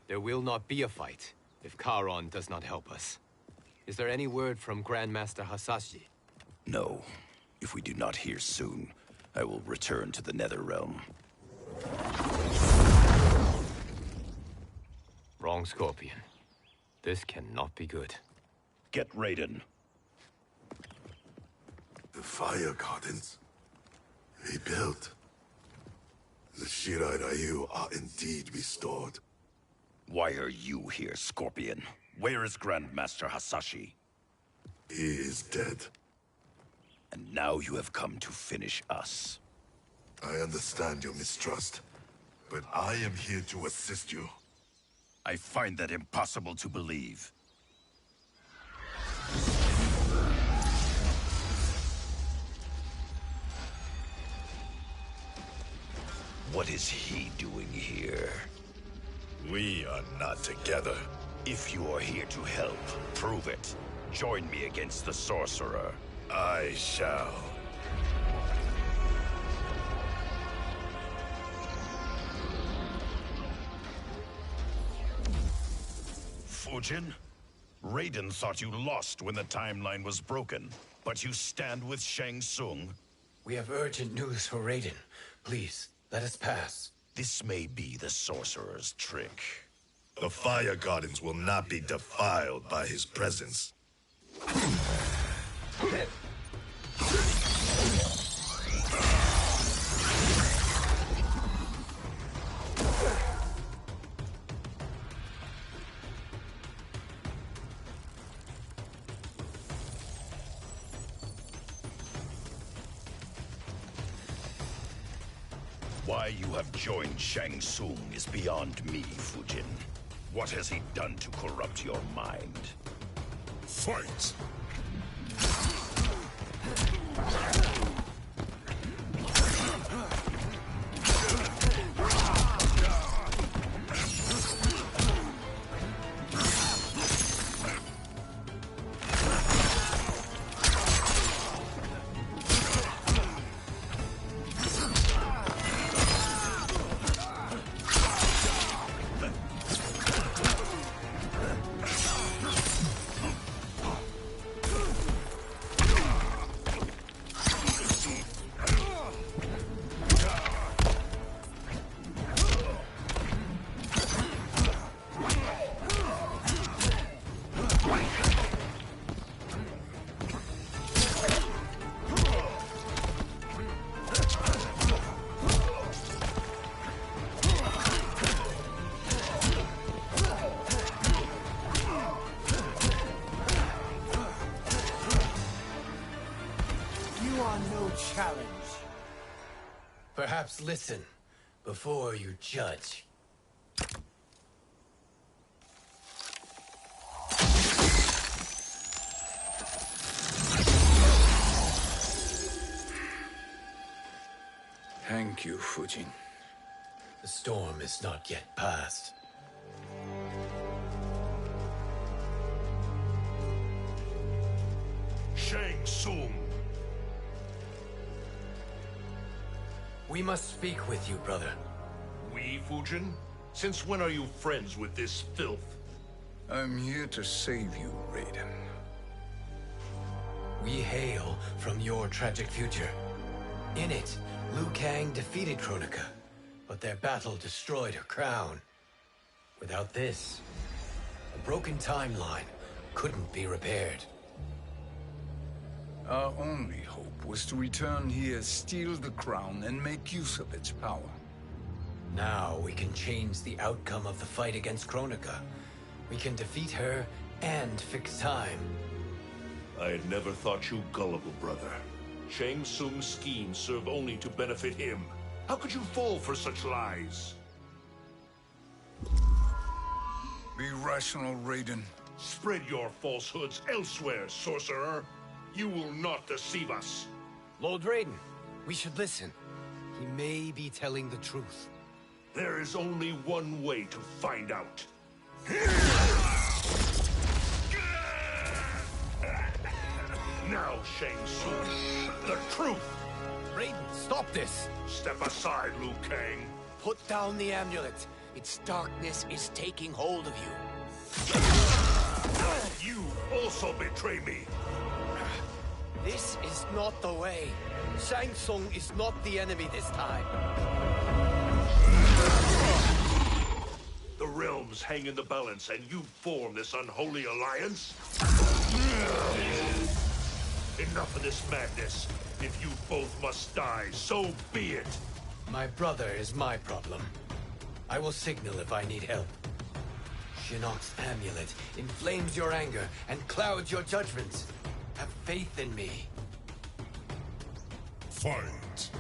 There will not be a fight if Charon does not help us. Is there any word from Grandmaster Hasashi? No. If we do not hear soon, I will return to the Netherrealm. Wrong, Scorpion. This cannot be good. Get Raiden. The Fire Gardens. Rebuilt. The Shirai Ryu are indeed restored. Why are you here, Scorpion? Where is Grandmaster Hasashi? He is dead. And now you have come to finish us. I understand your mistrust, but I am here to assist you. I find that impossible to believe. What is he doing here? We are not together. If you are here to help, prove it. Join me against the Sorcerer. I shall. Fujin? Raiden thought you lost when the timeline was broken, but you stand with Shang Tsung? We have urgent news for Raiden. Please, let us pass. This may be the Sorcerer's trick. The Fire Gardens will not be defiled by his presence. Why you have joined Shang Tsung is beyond me, Fujin. What has he done to corrupt your mind? Fight! Perhaps listen before you judge. Thank you, Fujin. The storm is not yet past. Shang Tsung! We must speak with you, brother. We, Fujin? Since when are you friends with this filth? I'm here to save you, Raiden. We hail from your tragic future. In it, Liu Kang defeated Kronika, but their battle destroyed her crown. Without this, a broken timeline couldn't be repaired. Our only hope was to return here, steal the crown, and make use of its power. Now we can change the outcome of the fight against Kronika. We can defeat her and fix time. I had never thought you gullible, brother. Shang Tsung's schemes serve only to benefit him. How could you fall for such lies? Be rational, Raiden. Spread your falsehoods elsewhere, sorcerer. You will not deceive us. Lord Raiden, we should listen. He may be telling the truth. There is only one way to find out. Now, Shang Tsung, the truth! Raiden, stop this! Step aside, Liu Kang. Put down the amulet. Its darkness is taking hold of you. You also betray me. This is not the way. Shang Tsung is not the enemy this time. The realms hang in the balance, and you form this unholy alliance? Enough of this madness. If you both must die, so be it. My brother is my problem. I will signal if I need help. Shinnok's amulet inflames your anger and clouds your judgments. Have faith in me. Fight!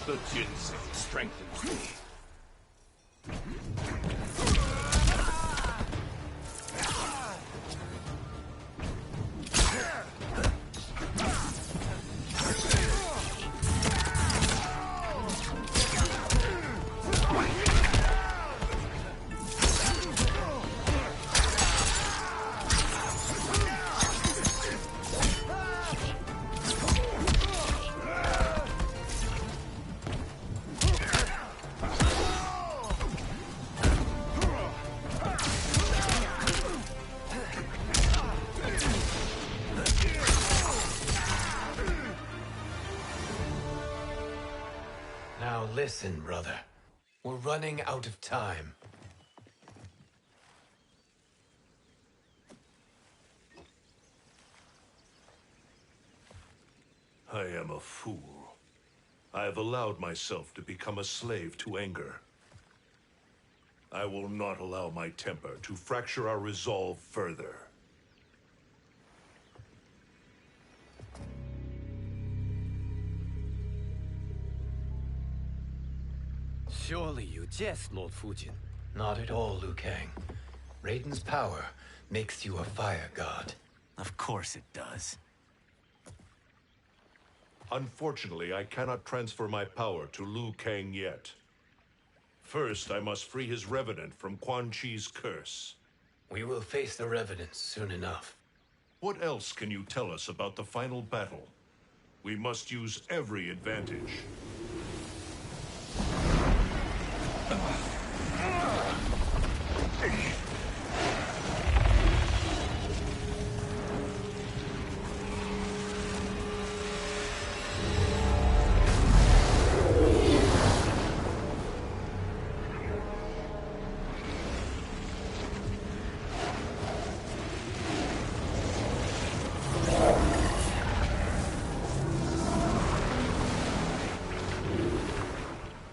The ginseng strengthens me. Now listen, brother. We're running out of time. I am a fool. I have allowed myself to become a slave to anger. I will not allow my temper to fracture our resolve further. Surely you jest, Lord Fujin. Not at all, Liu Kang. Raiden's power makes you a fire god. Of course it does. Unfortunately, I cannot transfer my power to Liu Kang yet. First, I must free his Revenant from Quan Chi's curse. We will face the Revenants soon enough. What else can you tell us about the final battle? We must use every advantage.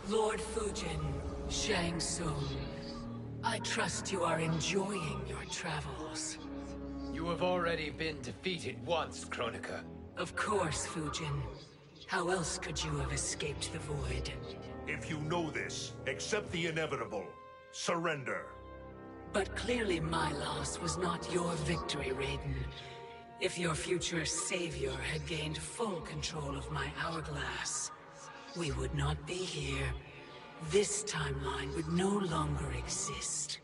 Lord Fujin, Shang Tsung, I trust you are enjoying your travels. You have already been defeated once, Kronika. Of course, Fujin. How else could you have escaped the void? If you know this, accept the inevitable. Surrender. But clearly my loss was not your victory, Raiden. If your future savior had gained full control of my hourglass, we would not be here, this timeline would no longer exist.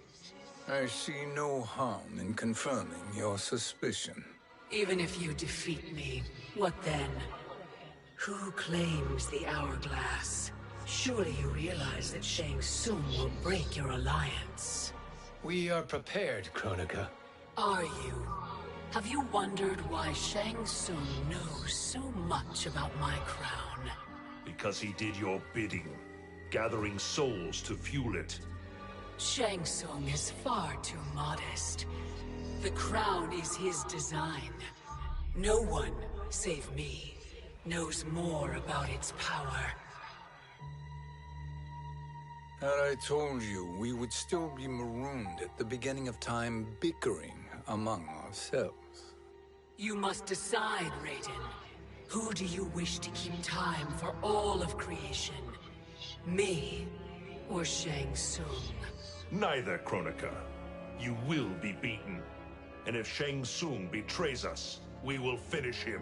I see no harm in confirming your suspicion. Even if you defeat me, what then? Who claims the Hourglass? Surely you realize that Shang Tsung will break your alliance. We are prepared, Kronika. Are you? Have you wondered why Shang Tsung knows so much about my crown? Because he did your bidding, gathering souls to fuel it. Shang Tsung is far too modest. The crown is his design. No one, save me, knows more about its power. Had I told you, we would still be marooned at the beginning of time, bickering among ourselves. You must decide, Raiden. Who do you wish to keep time for all of creation? Me or Shang Tsung? Neither, Kronika. You will be beaten. And if Shang Tsung betrays us, we will finish him.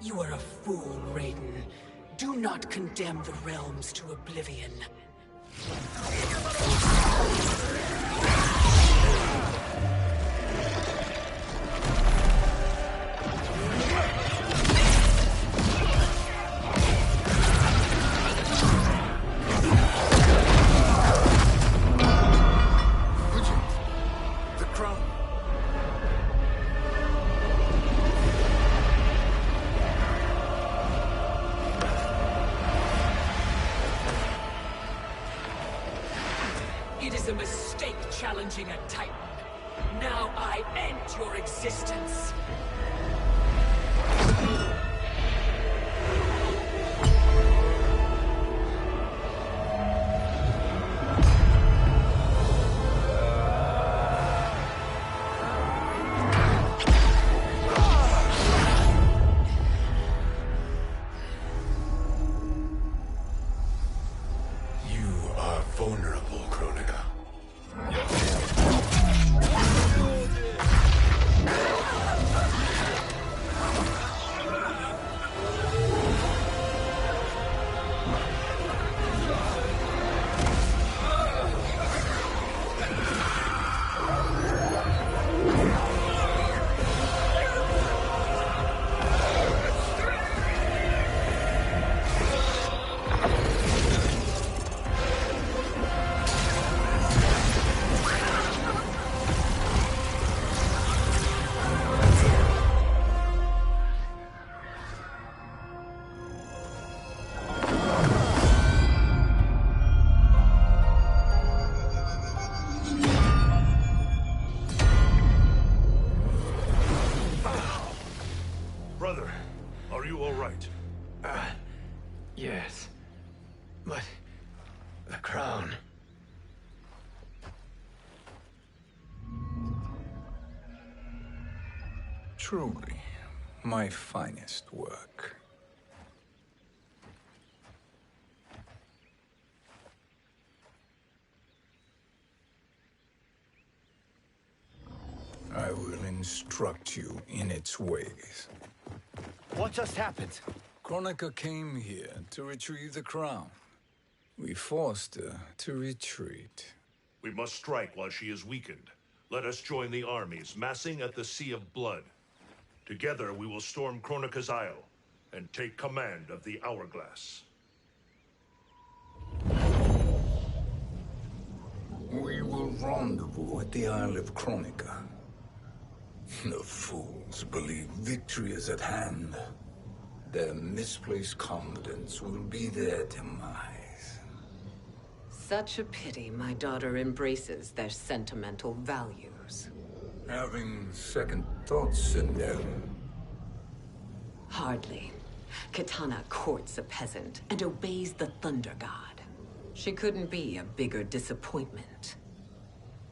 You are a fool, Raiden. Do not condemn the realms to oblivion. The crown. It is a mistake challenging a Titan. Now I end your existence. You are vulnerable, Kronika. Brother, are you all right? Yes. But... the crown... Truly, my finest work. I will instruct you in its ways. What just happened? Kronika came here to retrieve the crown. We forced her to retreat. We must strike while she is weakened. Let us join the armies, massing at the Sea of Blood. Together we will storm Kronika's Isle, and take command of the Hourglass. We will rendezvous at the Isle of Kronika. The fools believe victory is at hand. Their misplaced confidence will be their demise. Such a pity my daughter embraces their sentimental values. Having second thoughts, Sindel. Hardly. Kitana courts a peasant and obeys the Thunder God. She couldn't be a bigger disappointment.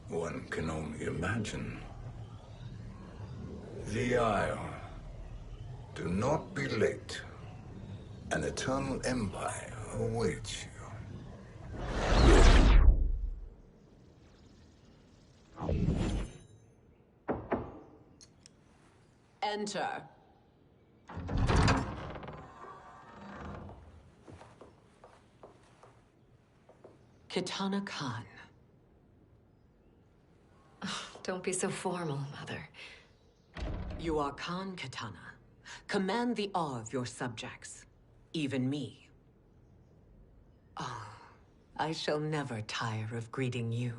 One can only imagine. The Isle. Do not be late. An eternal empire awaits you. Enter. Kitana Khan. Don't be so formal, Mother. You are Khan Kitana. Command the awe of your subjects. Even me. Oh, I shall never tire of greeting you.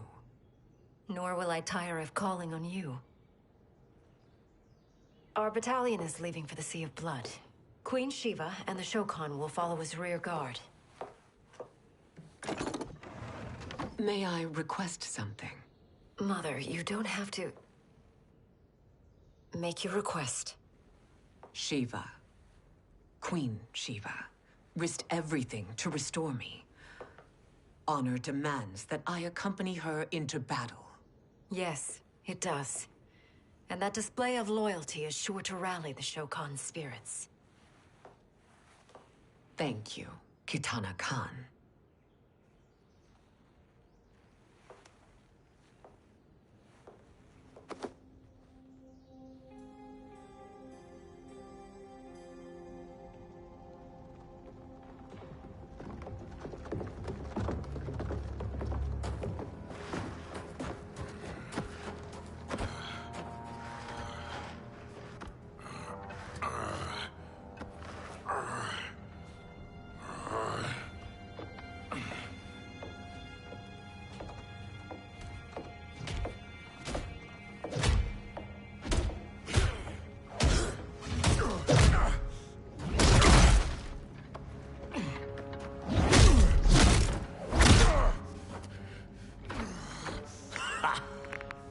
Nor will I tire of calling on you. Our battalion is leaving for the Sea of Blood. Queen Shiva and the Shokan will follow as rear guard. May I request something? Mother, you don't have to... make your request. Shiva. Queen Shiva. Risked everything to restore me. Honor demands that I accompany her into battle. Yes, it does. And that display of loyalty is sure to rally the Shokan's spirits. Thank you, Kitana Khan.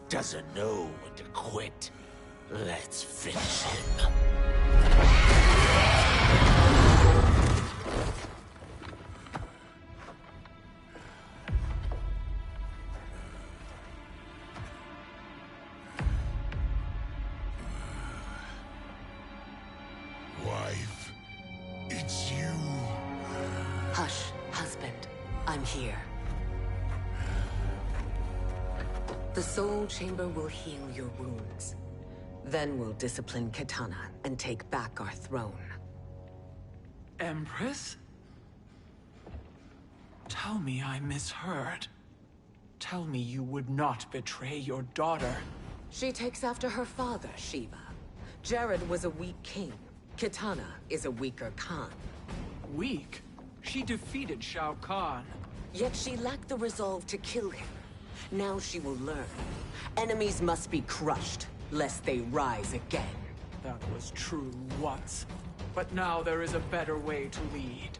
Doesn't know when to quit. Let's finish him. Wife, it's you. Hush, husband. I'm here. The Soul Chamber will heal your wounds. Then we'll discipline Kitana and take back our throne. Empress? Tell me I misheard. Tell me you would not betray your daughter. She takes after her father, Shiva. Jared was a weak king. Kitana is a weaker Khan. Weak? She defeated Shao Kahn. Yet she lacked the resolve to kill him. Now she will learn. Enemies must be crushed, lest they rise again. That was true once. But now there is a better way to lead.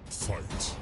Fight.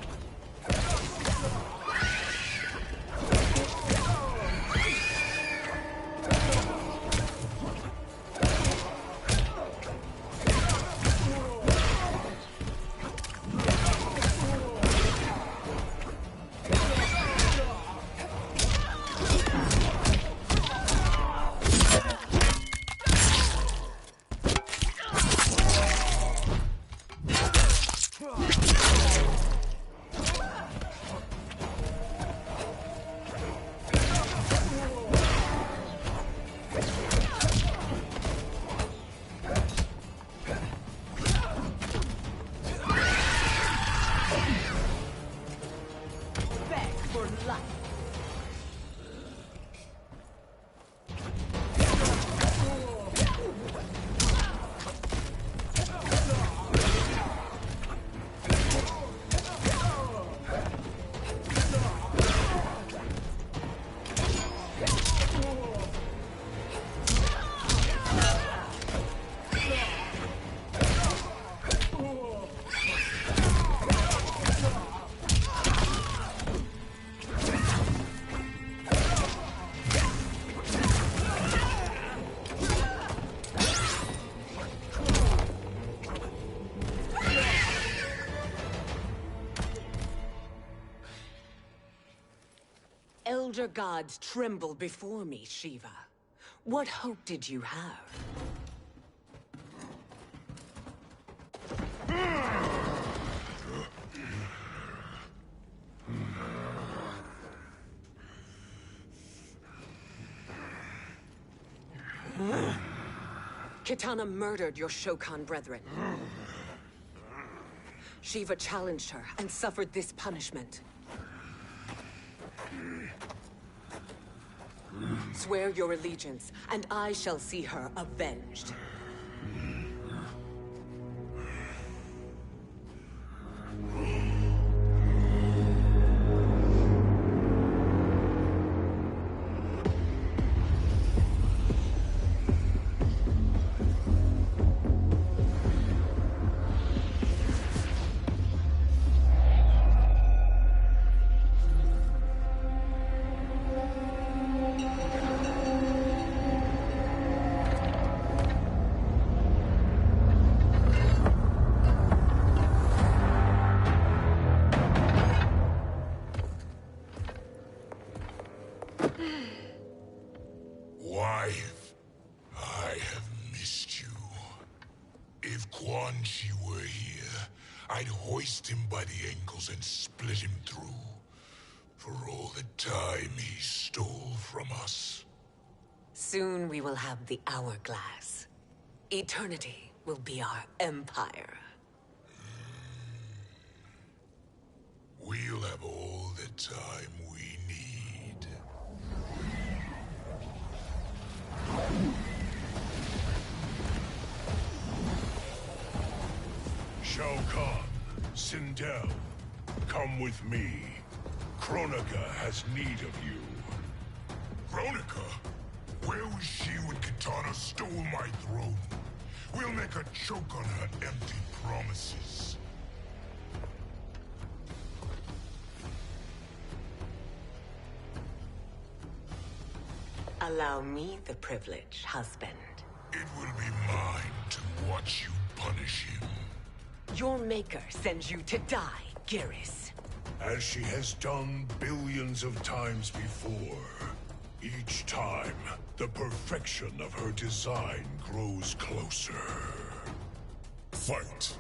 Elder gods tremble before me, Shiva. What hope did you have? Kitana murdered your Shokan brethren. Shiva challenged her and suffered this punishment. Swear your allegiance, and I shall see her avenged. Wife, I have missed you. If Quan Chi were here, I'd hoist him by the ankles and split him through. For all the time he stole from us. Soon we will have the hourglass. Eternity will be our empire. We'll have all the time we need. Shao Kahn, Sindel, come with me. Kronika has need of you. Kronika? Where was she when Kitana stole my throne? We'll make her choke on her empty promises. Allow me the privilege, husband. It will be mine to watch you punish him. Your maker sends you to die, Geras. As she has done billions of times before. Each time, the perfection of her design grows closer. Fight!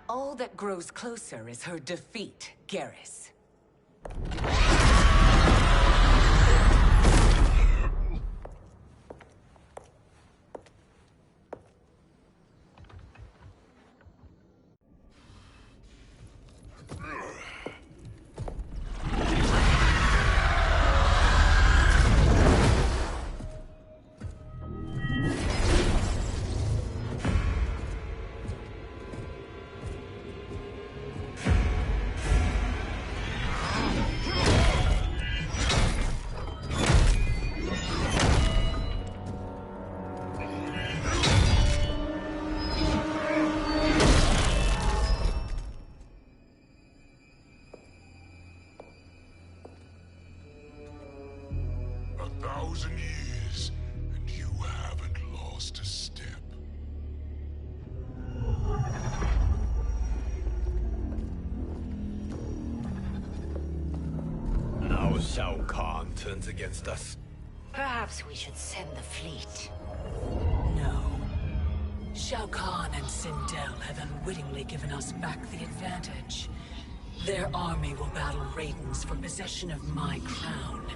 All that grows closer is her defeat, Geras. Years, and you haven't lost a step. Now Shao Kahn turns against us. Perhaps we should send the fleet. No. Shao Kahn and Sindel have unwittingly given us back the advantage. Their army will battle Raidens for possession of my crown,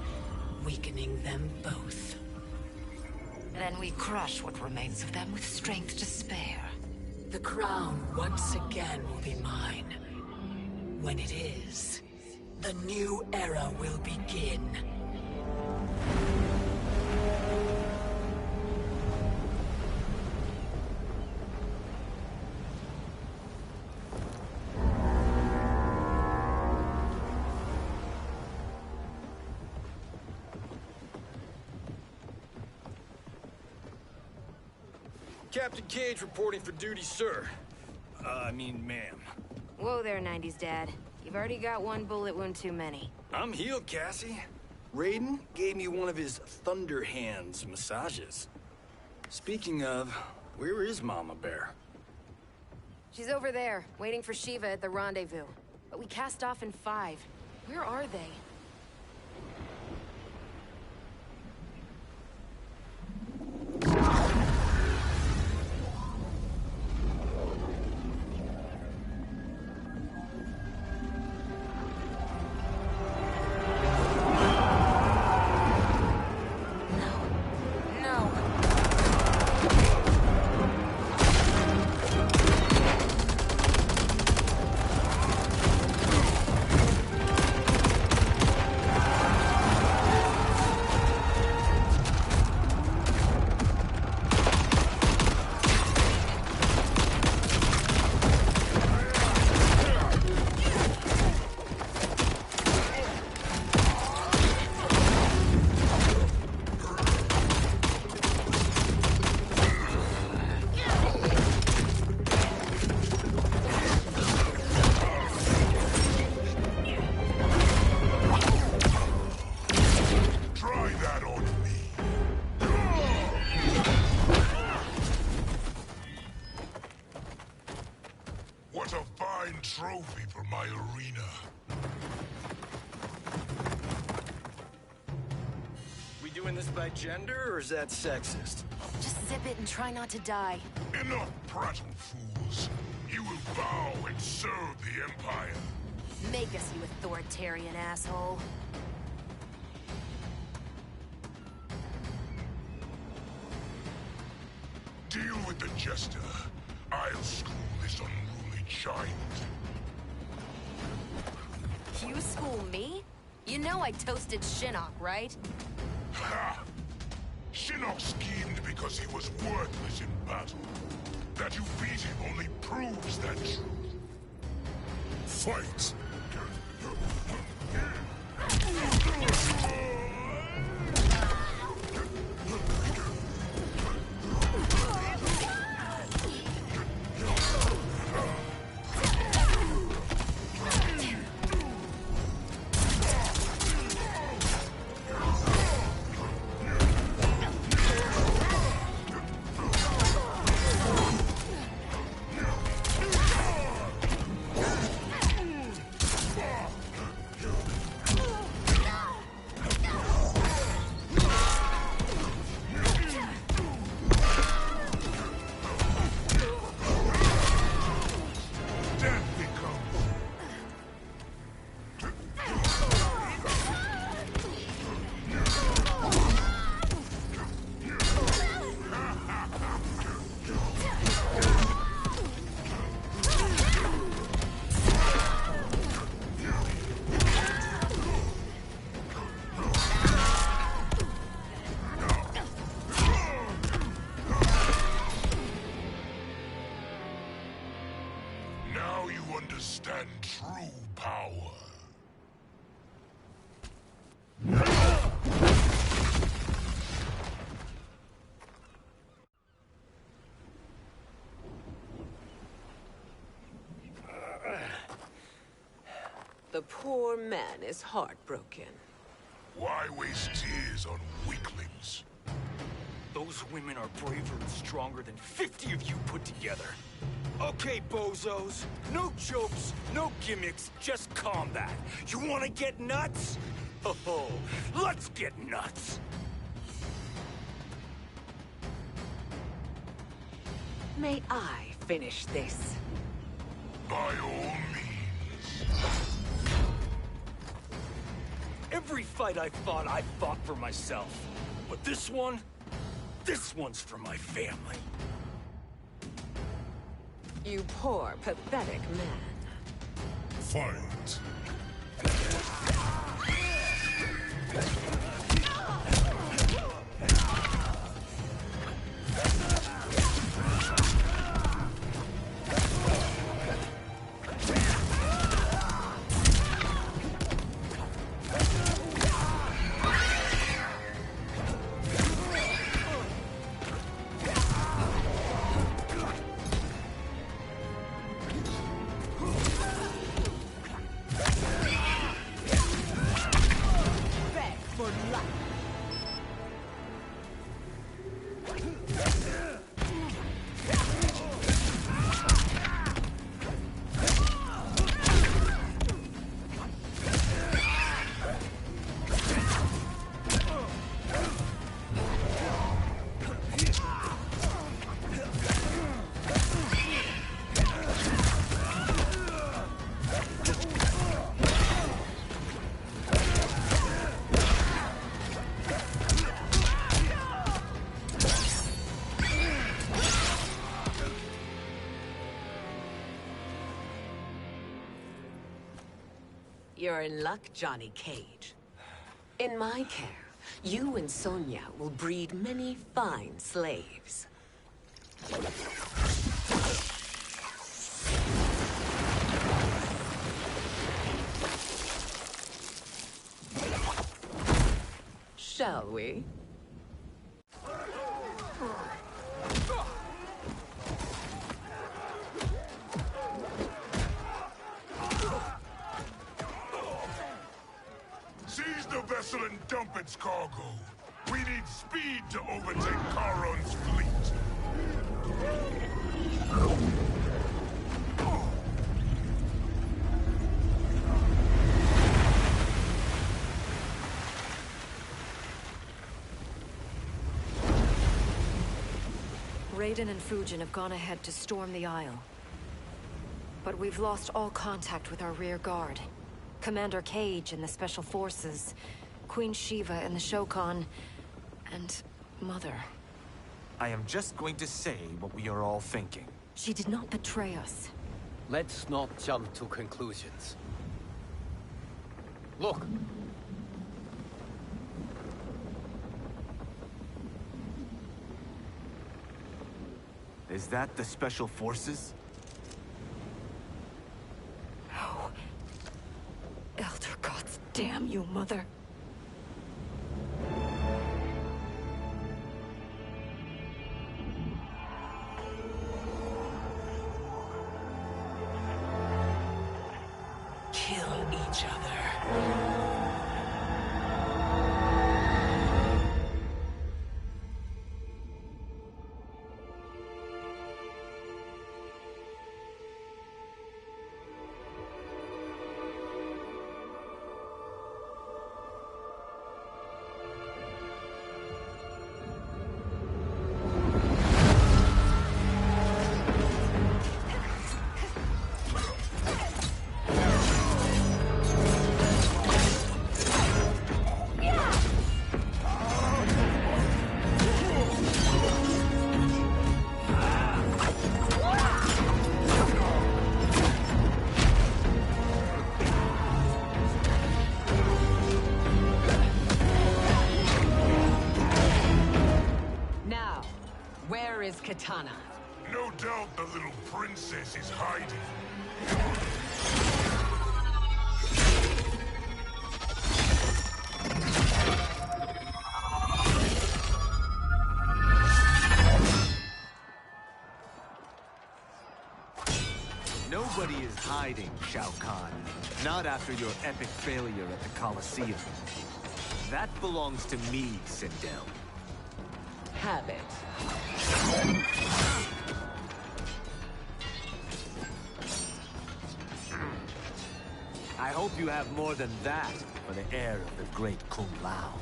weakening them both. Then we crush what remains of them with strength to spare. The crown once again will be mine. When it is, the new era will begin. Captain Cage reporting for duty, sir. I mean, ma'am. Whoa there, 90s dad. You've already got one bullet wound too many. I'm healed, Cassie. Raiden gave me one of his Thunder Hands massages. Speaking of, where is Mama Bear? She's over there, waiting for Shiva at the rendezvous. But we cast off in 5. Where are they? Trophy for my arena. We doing this by gender, or is that sexist? Just zip it and try not to die. Enough prattle, fools. You will bow and serve the Empire. Make us, you authoritarian asshole. Deal with the Jester. I'll school this unruly giant. You school me? You know I toasted Shinnok, right? Ha! Shinnok schemed because he was worthless in battle. That you beat him only proves that truth. Fight! Understand true power. The poor man is heartbroken. Why waste tears on weaklings? Those women are braver and stronger than 50 of you put together. Okay, bozos. No jokes, no gimmicks, just combat. You wanna get nuts? Oh, let's get nuts! May I finish this? By all means. Every fight I fought for myself. But this one's for my family. You poor, pathetic man. Fight. You're in luck, Johnny Cage. In my care, you and Sonya will breed many fine slaves. Shall we? Seize the vessel and dump its cargo. We need speed to overtake Charon's fleet. Raiden and Fujin have gone ahead to storm the Isle. But we've lost all contact with our rear guard. Commander Cage and the Special Forces, Queen Shiva and the Shokan, and Mother. I am just going to say what we are all thinking. She did not betray us. Let's not jump to conclusions. Look! Is that the Special Forces? No. Elder gods damn you, Mother. Kill each other. Where is Kitana? No doubt the little princess is hiding. Nobody is hiding, Shao Kahn. Not after your epic failure at the Colosseum. That belongs to me, Sindel. Have it. I hope you have more than that for the heir of the great Kung Lao.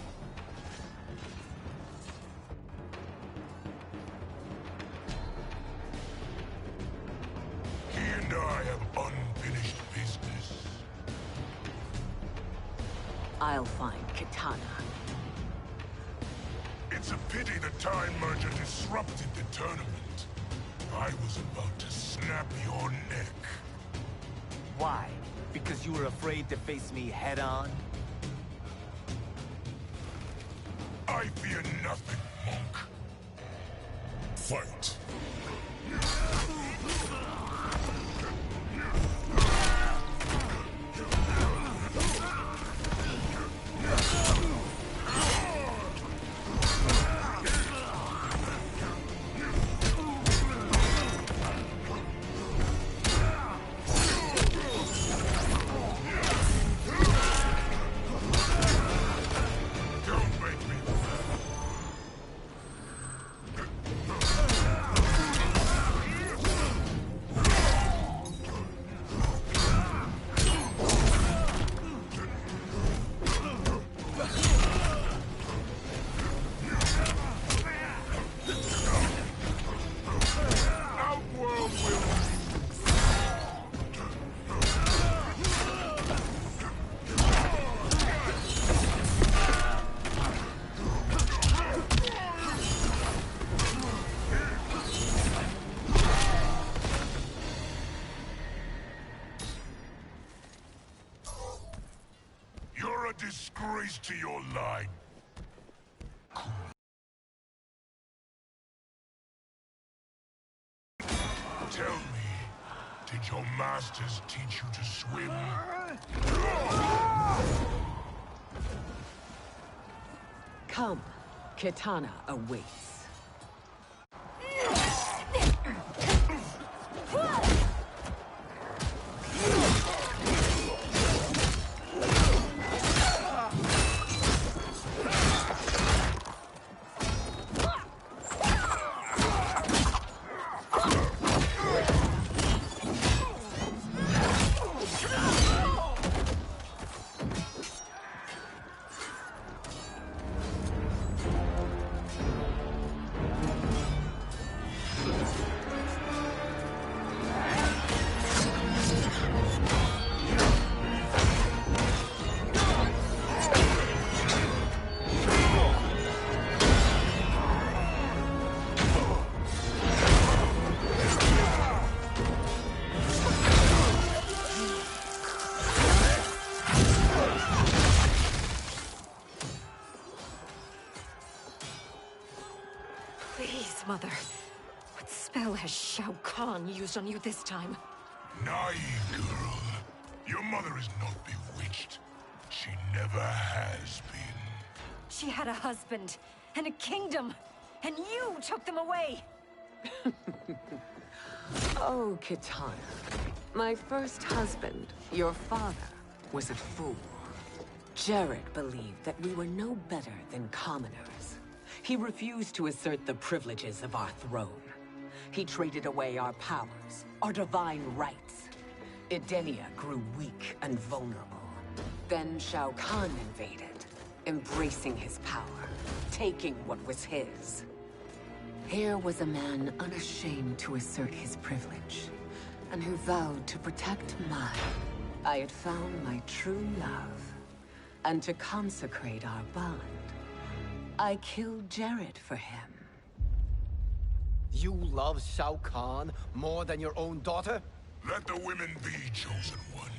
He and I have unfinished business. I'll find Kitana. It's a pity the Time Merger disrupted the tournament. I was about to snap your neck. Why? Because you were afraid to face me head-on? I fear nothing, monk. Fight. Disgrace to your line. Tell me, did your masters teach you to swim? Come, Kitana awaits. Please, Mother. What spell has Shao Kahn used on you this time? Naive girl. Your mother is not bewitched. She never has been. She had a husband and a kingdom, and you took them away! Oh, Kitana. My first husband, your father, was a fool. Jared believed that we were no better than commoners. He refused to assert the privileges of our throne. He traded away our powers, our divine rights. Edenia grew weak and vulnerable. Then Shao Kahn invaded, embracing his power, taking what was his. Here was a man unashamed to assert his privilege, and who vowed to protect mine. I had found my true love, and to consecrate our bond, I killed Jared for him. You love Shao Kahn more than your own daughter? Let the women be, chosen one.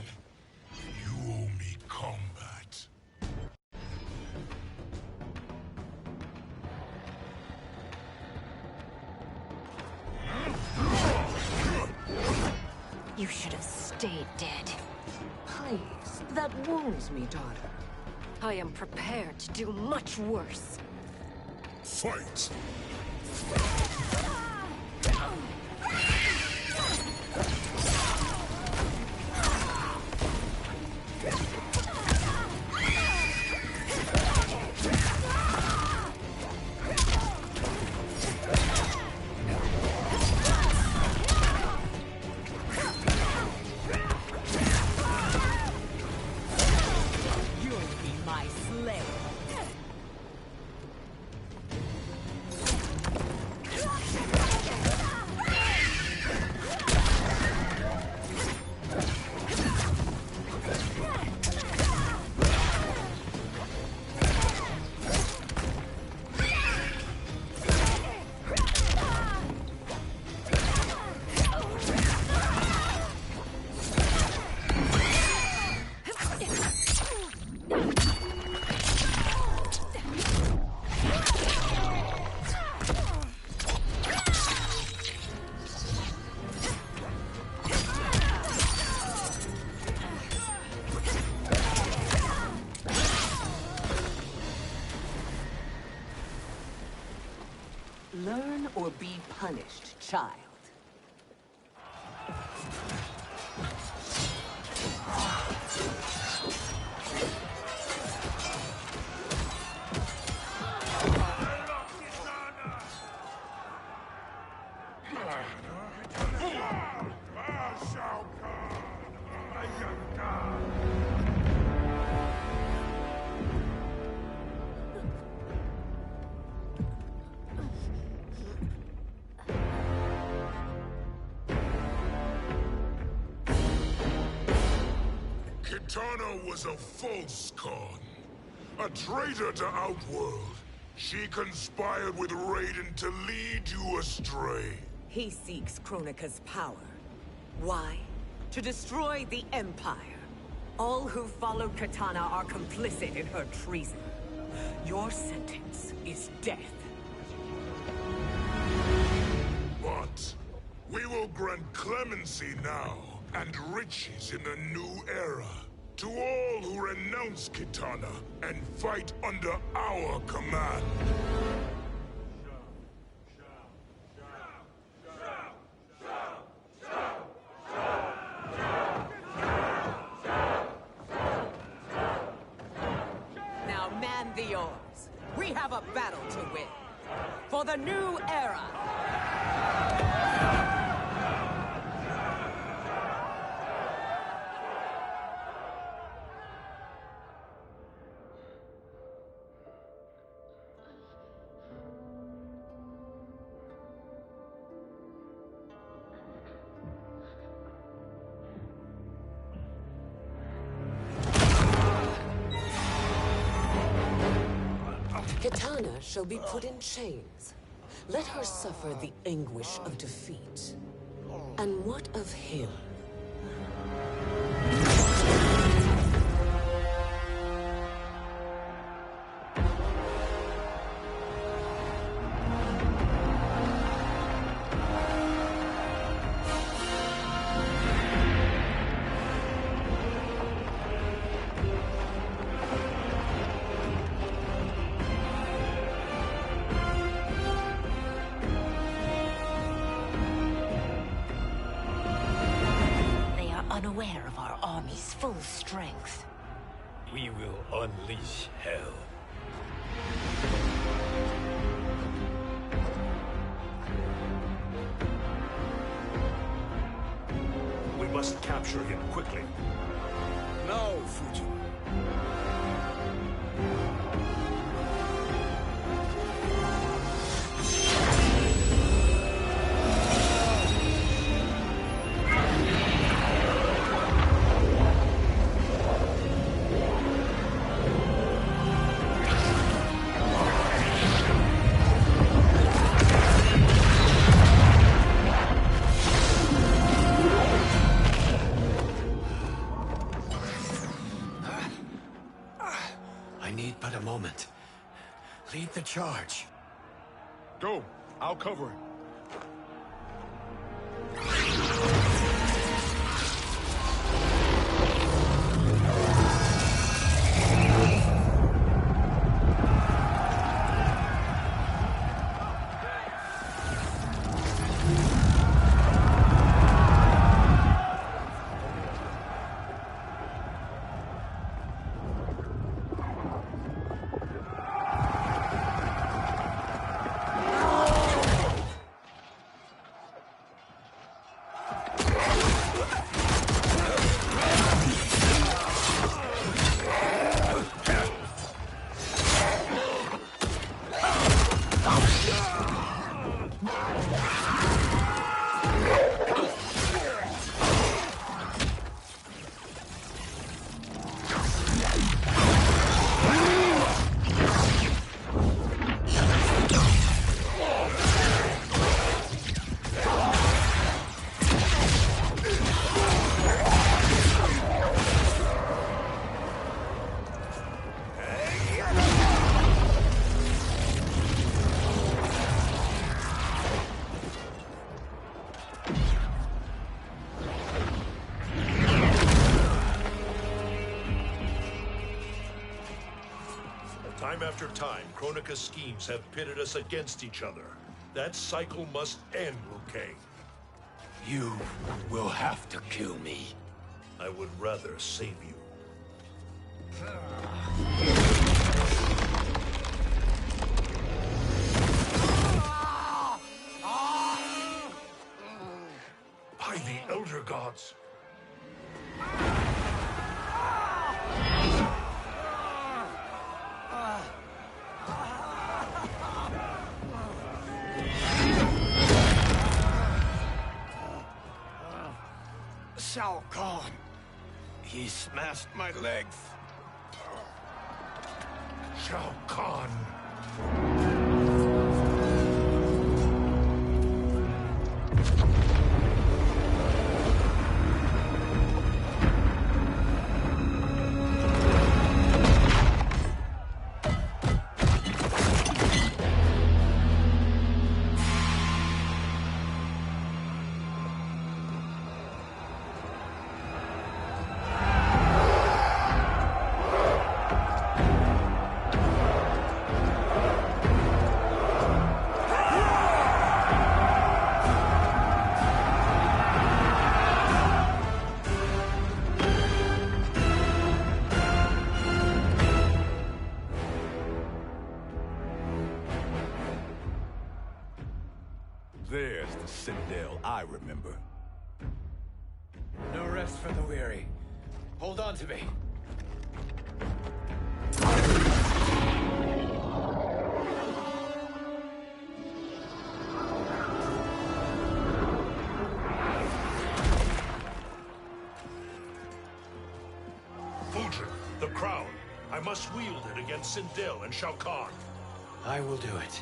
You owe me combat. You should have stayed dead. Please, that wounds me, daughter. I am prepared to do much worse. Fight! Learn or be punished, child. Kitana was a false Khan, a traitor to Outworld. She conspired with Raiden to lead you astray. He seeks Kronika's power. Why? To destroy the Empire. All who follow Kitana are complicit in her treason. Your sentence is death. But we will grant clemency now and riches in the new era to all who renounce Kitana and fight under our command. Now man the oars. We have a battle to win. For the new era. Kitana shall be put in chains. Let her suffer the anguish of defeat. And what of him? Unaware of our army's full strength. We will unleash hell. We must capture him quickly. No, Fujin. I need but a moment. Lead the charge. Go. I'll cover it. Time after time, Kronika's schemes have pitted us against each other. That cycle must end, Liu Kang. You will have to kill me. I would rather save you. By the Elder Gods! Shao Kahn! He smashed my legs! Shao Kahn! There's the Sindel I remember. No rest for the weary. Hold on to me. Fujin, the crown. I must wield it against Sindel and Shao Kahn. I will do it.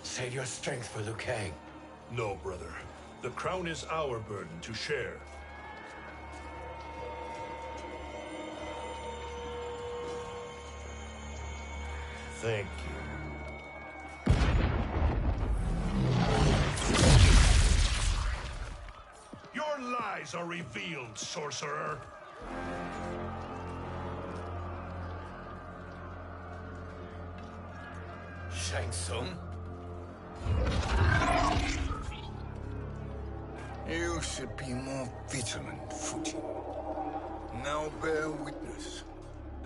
Save your strength for Liu Kang. No, brother. The crown is our burden to share. Thank you. Your lies are revealed, sorcerer. Shang Tsung? You should be more vigilant, Fujin. Now bear witness.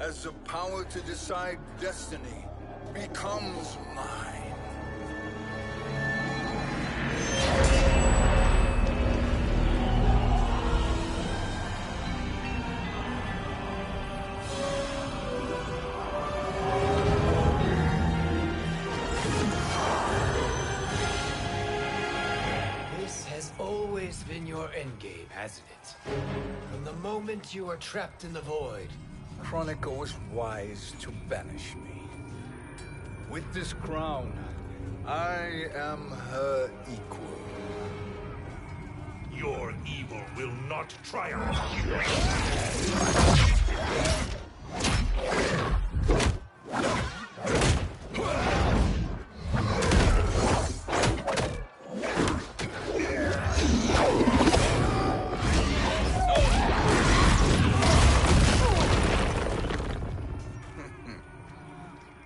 As the power to decide destiny becomes mine. Always been your endgame, hasn't it? From the moment you were trapped in the void. Kronika was wise to banish me. With this crown, I am her equal. Your evil will not triumph.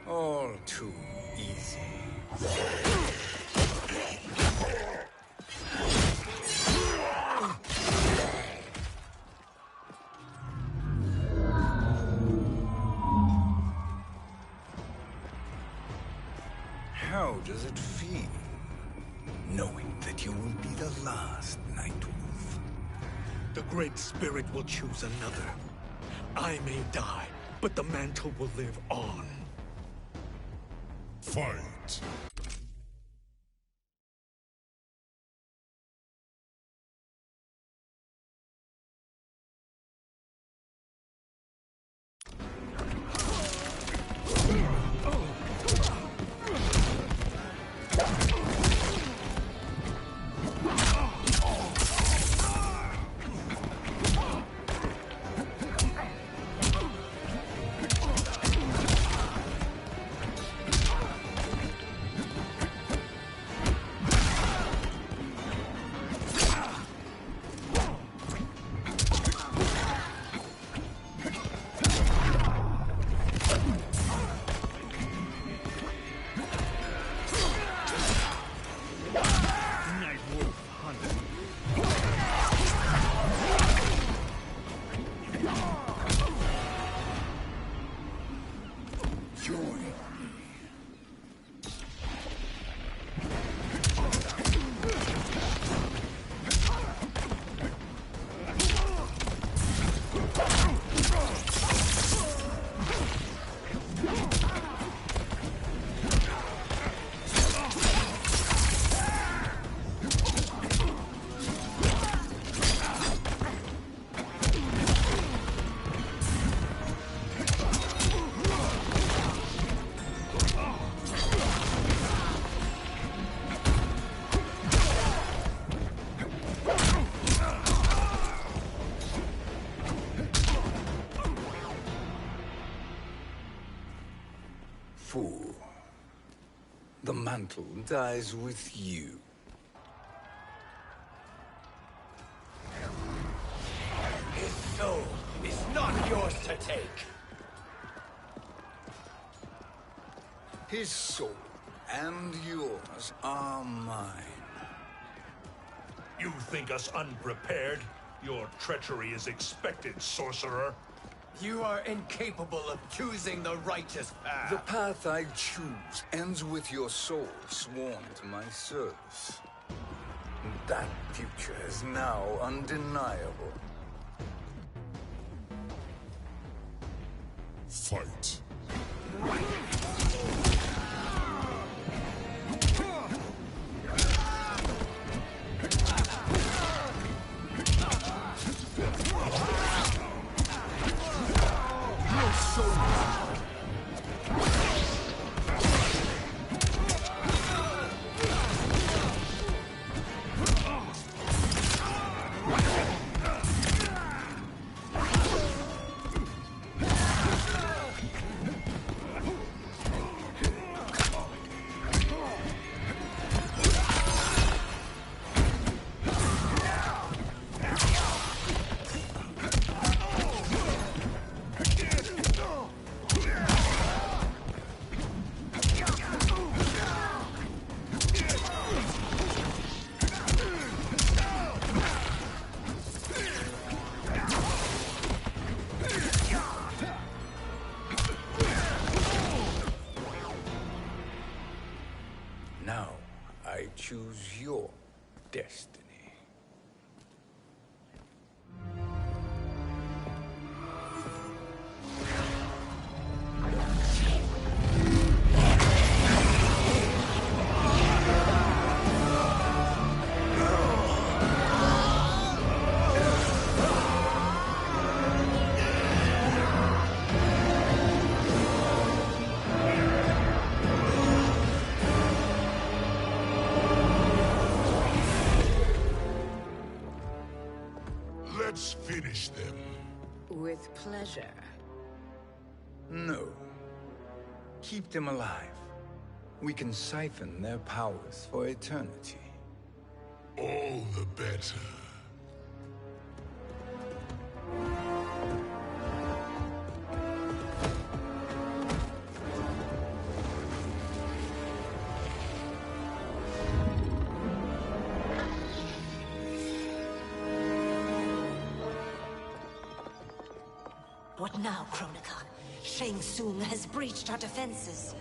All too easy. How does it feel, knowing that you will be the last Nightwolf? The Great Spirit will choose another. I may die, but the mantle will live on. Fight! The mantle dies with you. His soul is not yours to take. His soul and yours are mine. You think us unprepared? Your treachery is expected, sorcerer. You are incapable of choosing the righteous path. The path I choose ends with your soul sworn to my service. That future is now undeniable. Fight. Now, I choose your destiny. Let's finish them. With pleasure. No. Keep them alive. We can siphon their powers for eternity. All the better. What now, Kronika? Shang Tsung has breached our defenses.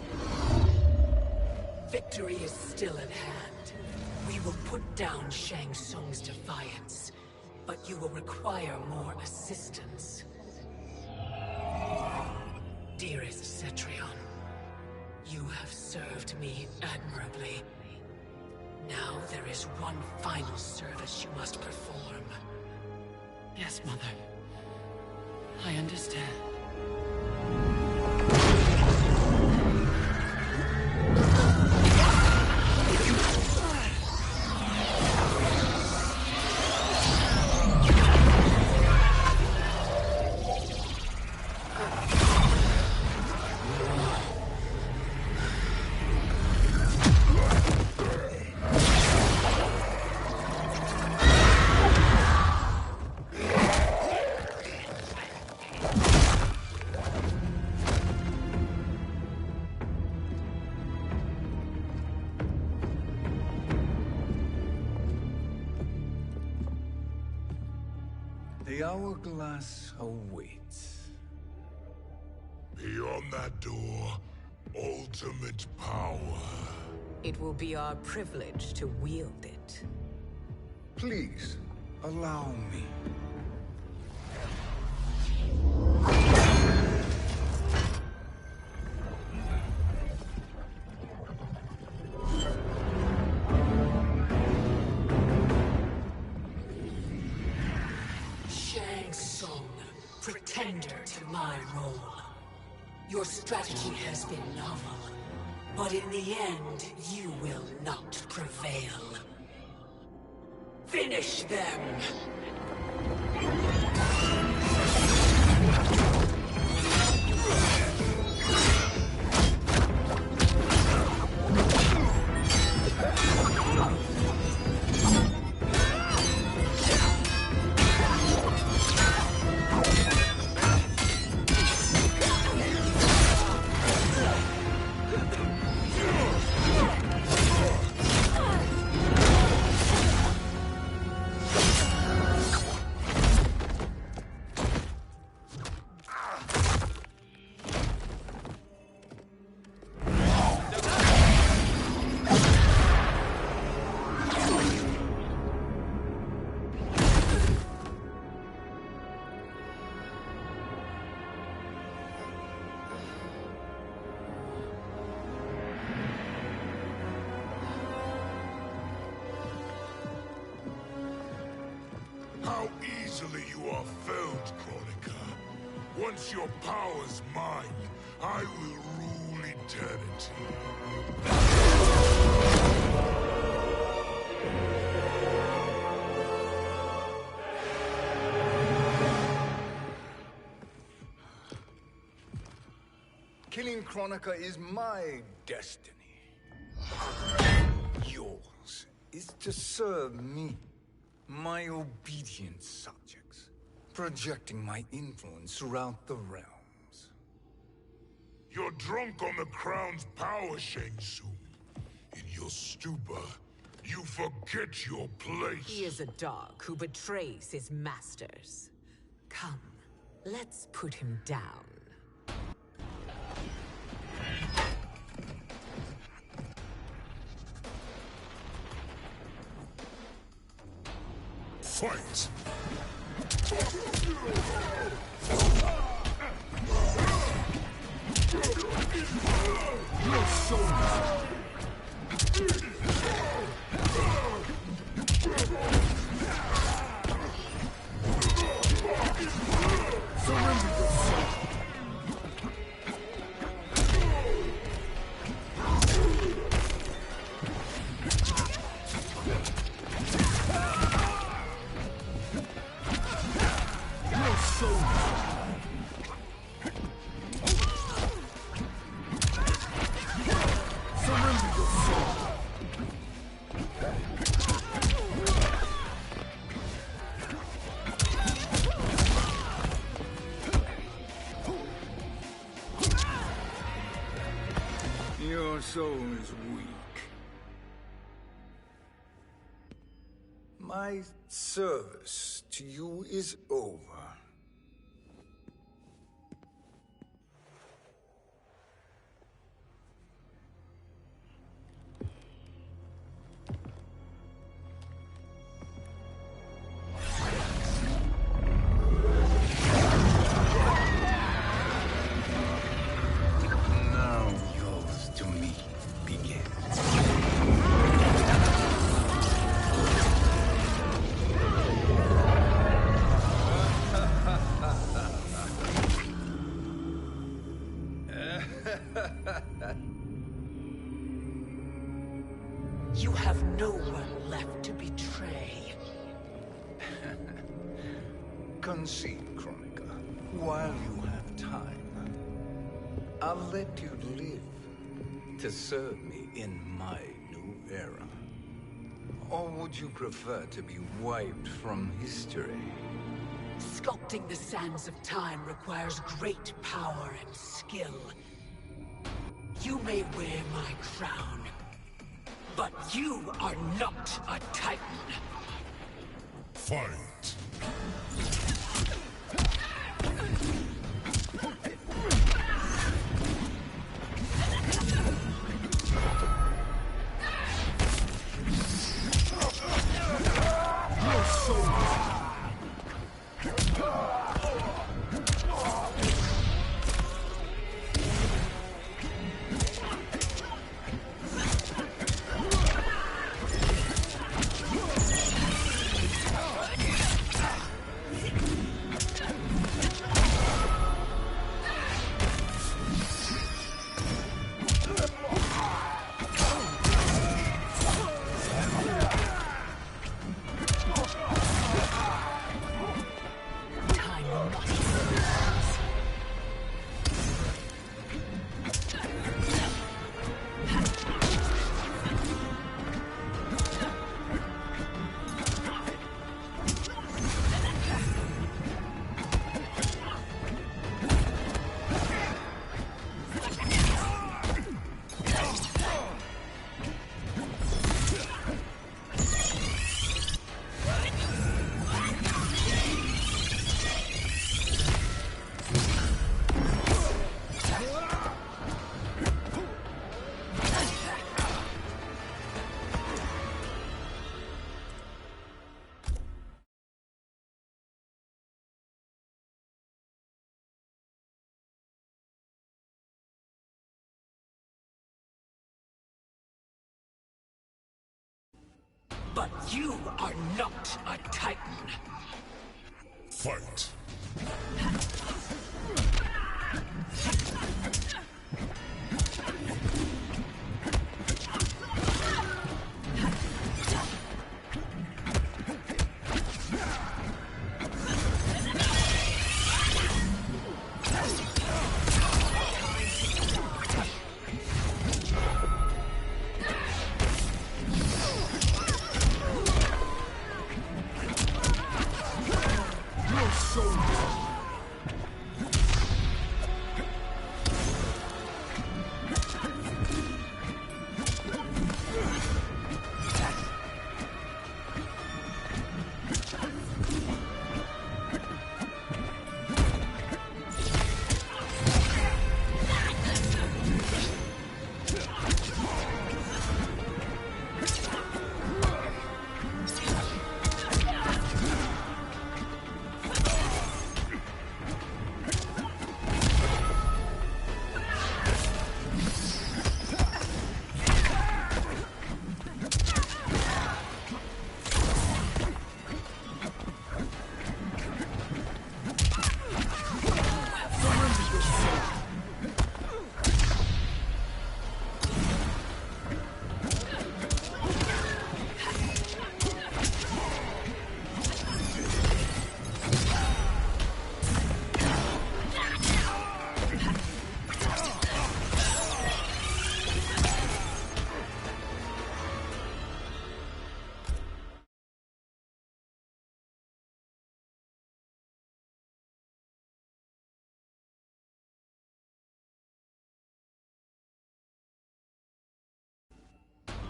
Victory is still at hand. We will put down Shang Tsung's defiance, but you will require more assistance. Dearest Cetrion, you have served me admirably. Now there is one final service you must perform. Yes, Mother. I understand. The hourglass awaits. Beyond that door, ultimate power. It will be our privilege to wield it. Please, allow me. Shang Tsung, pretender to my role. Your strategy has been novel, but in the end, you will not prevail. Finish them! how easily you are felled, Kronika. Once your power's mine, I will rule eternity. Killing Kronika is my destiny. Yours is to serve me, my obedient subjects, projecting my influence throughout the realms. You're drunk on the Crown's power, Shang Tsung. In your stupor, you forget your place. He is a dog who betrays his masters. Come, let's put him down. Fight! Your soul! Your soul is weak. My service to you is over. Now yours to me begins. You have no one left to betray. Concede, Kronika, while you have time. I'll let you live to serve me in my new era. Or would you prefer to be wiped from history? Sculpting the sands of time requires great power and skill. You may wear my crown, but you are not a Titan. Fight! Your soul! But you are not a Titan. Fight.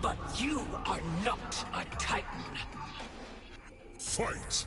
But you are not a Titan. Fight.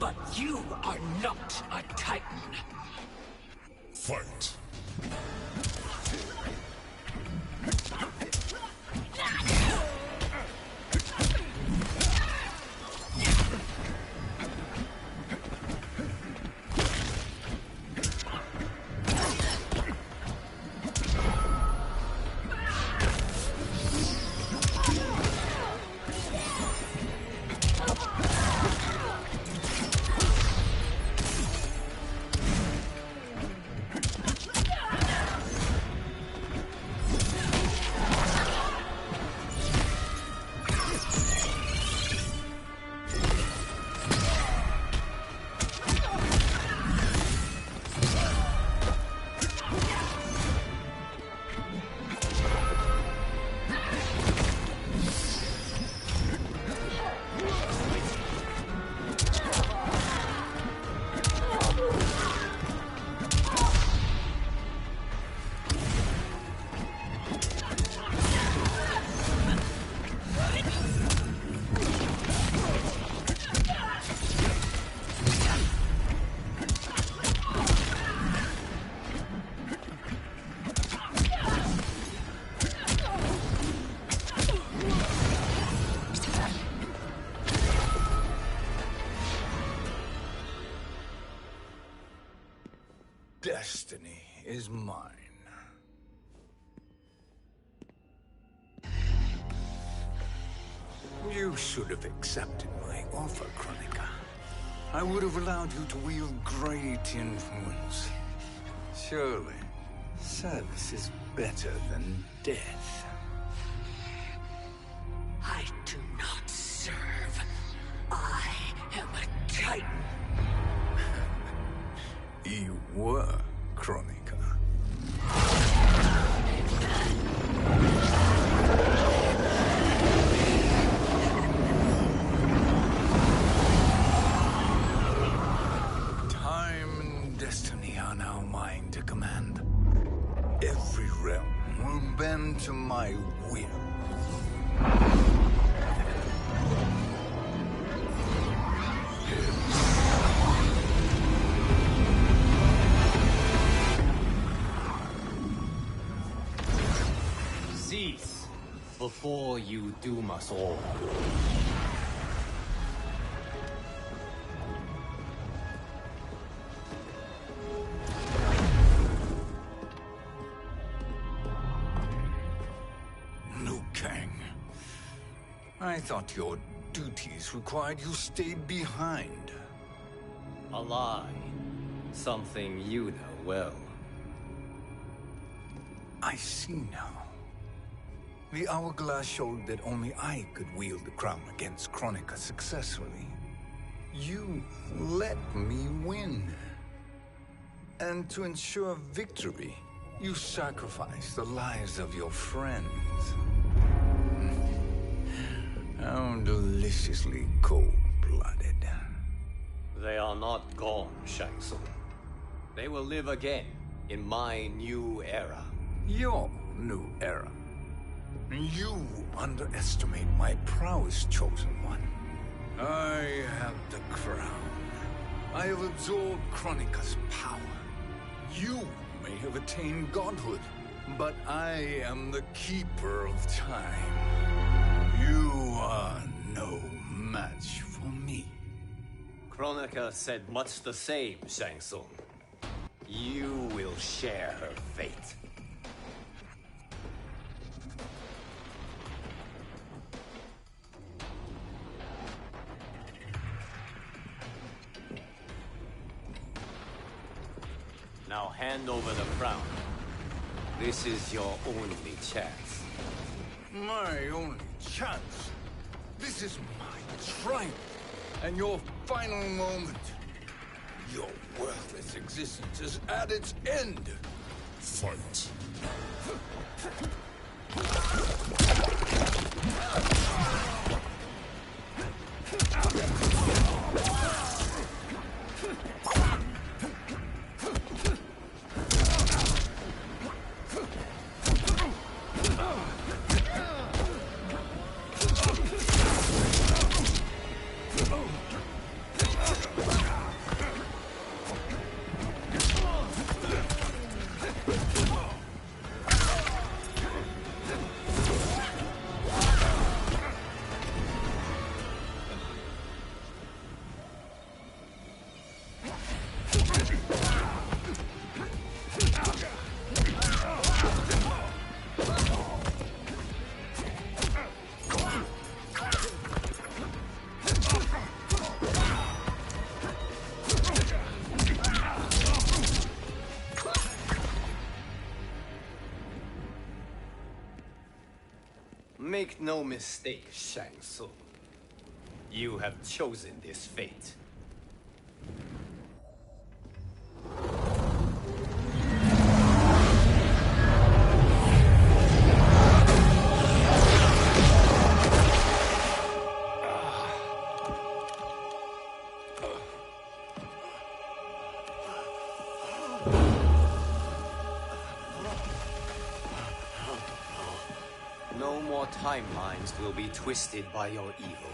But you are not a Titan. Fight. Destiny is mine. You should have accepted my offer, Kronika. I would have allowed you to wield great influence. Surely, service is better than death. I do not serve. I am a Titan. You were, Kronika. Time and destiny are now mine to command. Every realm will bend to my will. Cease before you doom us all. Liu Kang. I thought your duties required you stayed behind. A lie. Something you know well. I see now. The hourglass showed that only I could wield the crown against Kronika successfully. You let me win. And to ensure victory, you sacrificed the lives of your friends. How deliciously cold-blooded. They are not gone, Shang Tsung. They will live again in my new era. Your new era. You underestimate my prowess, Chosen One. I have the crown. I have absorbed Kronika's power. You may have attained godhood, but I am the keeper of time. You are no match for me. Kronika said much the same, Shang Tsung. You will share her fate. Now hand over the crown. This is your only chance. My only chance? This is my triumph, and your final moment. Your worthless existence is at its end. Fight. Make no mistake, Shang Tsung. You have chosen this fate. No more timelines will be twisted by your evil.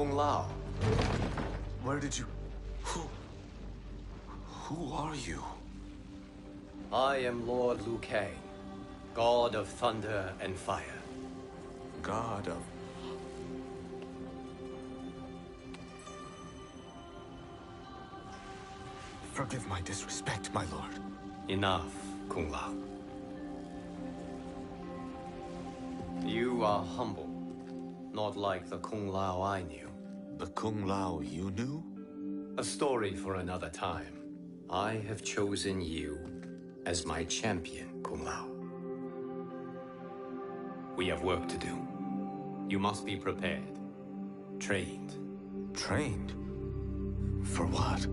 Kung Lao. Where did you... Who are you? I am Lord Liu Kang, God of Thunder and Fire. God of... Forgive my disrespect, my lord. Enough, Kung Lao. You are humble, not like the Kung Lao I knew. The Kung Lao you knew? A story for another time. I have chosen you as my champion, Kung Lao. We have work to do. You must be prepared. Trained. Trained? For what?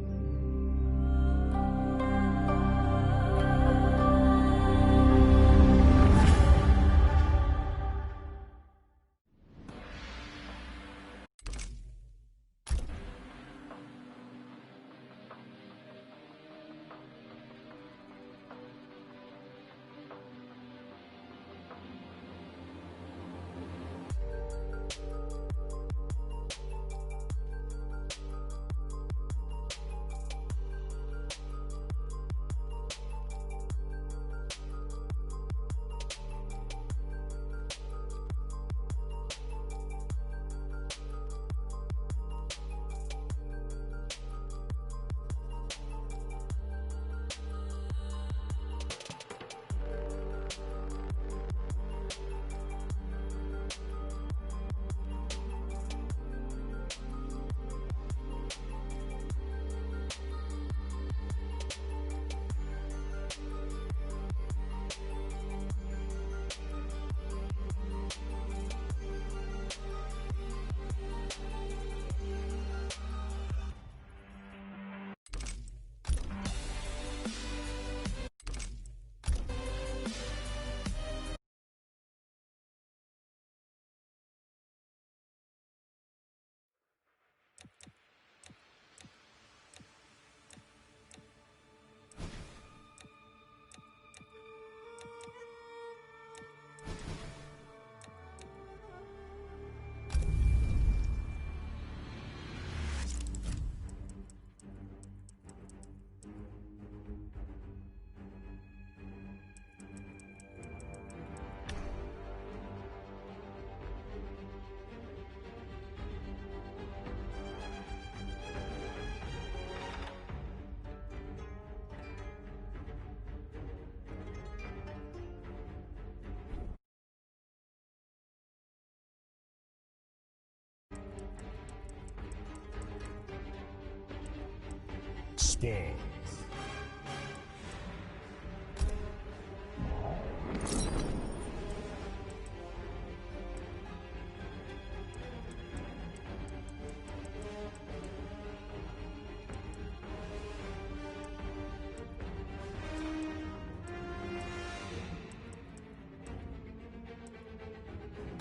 Spawn.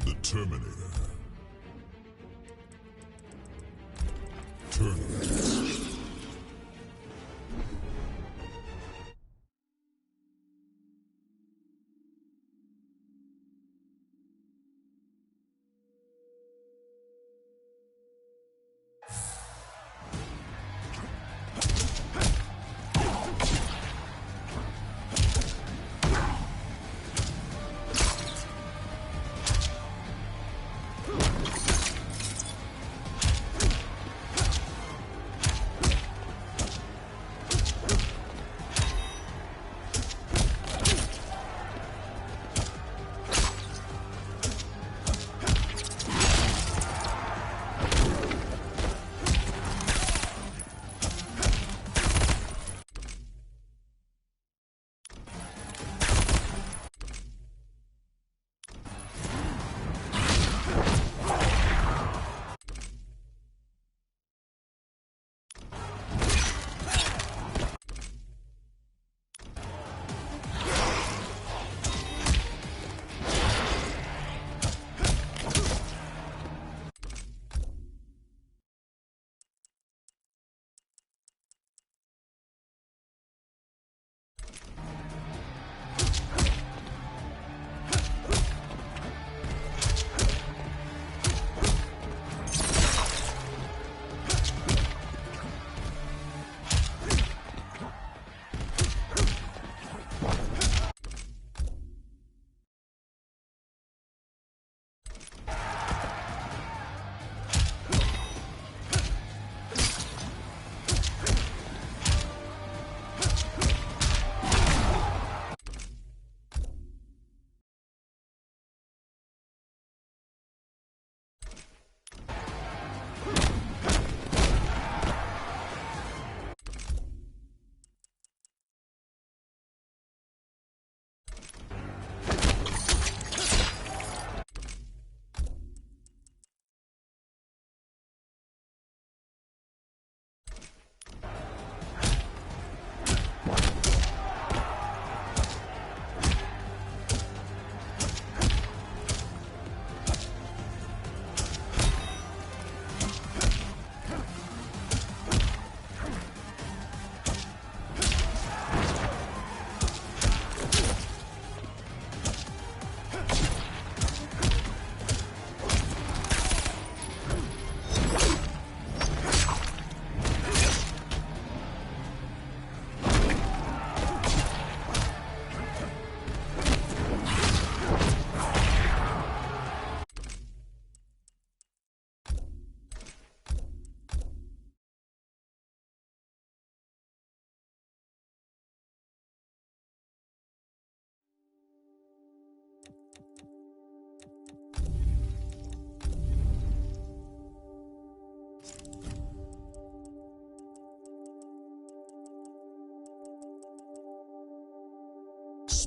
The Terminator. Terminator.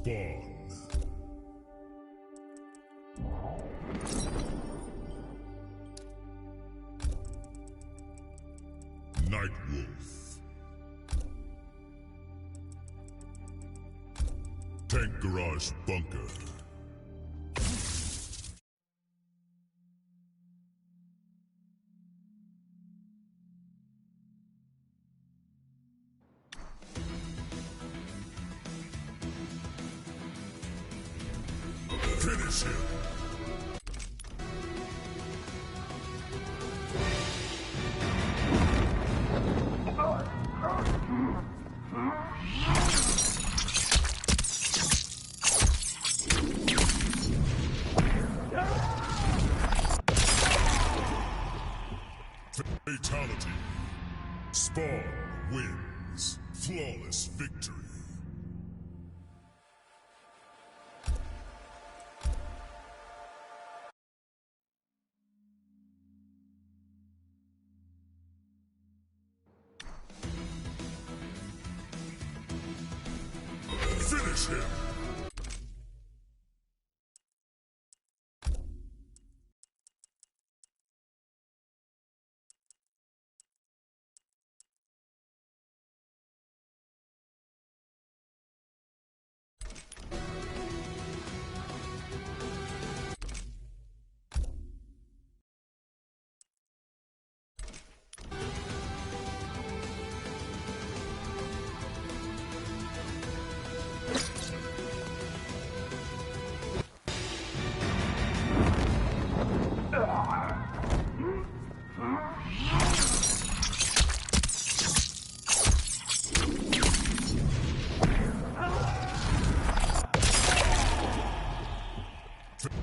Spawn. Nightwolf. Tank Garage Bunker. Finish him! Fatality. Spawn wins. Flawless victory. Finish him!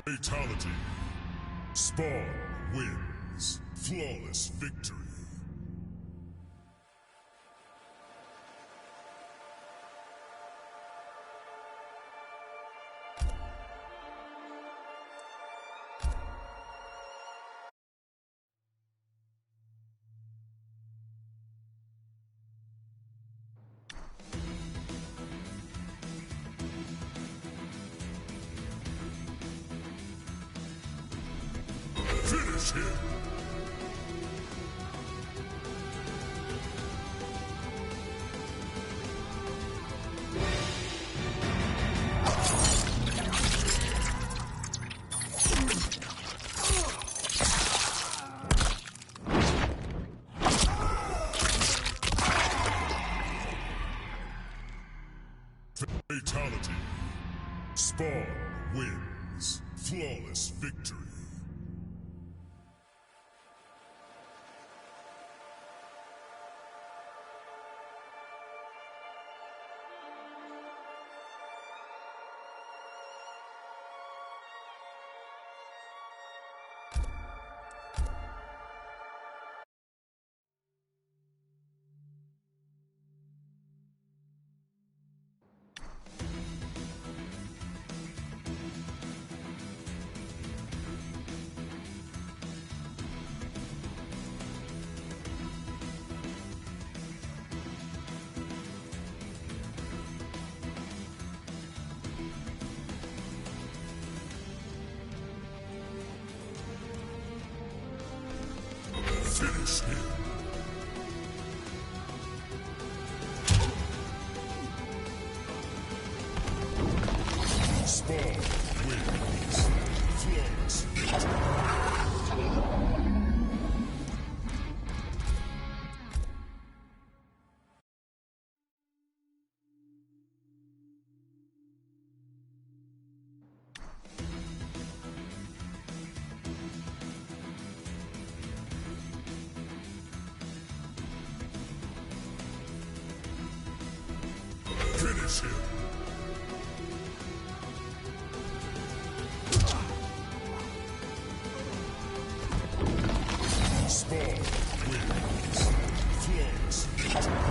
Fatality. Spawn wins. Flawless victory. Finish him! Fatality. Spawn wins. Flawless victory. Finish him! Spawn wins. Flawless victory. Finish him! Spawn wins. Flawless victory.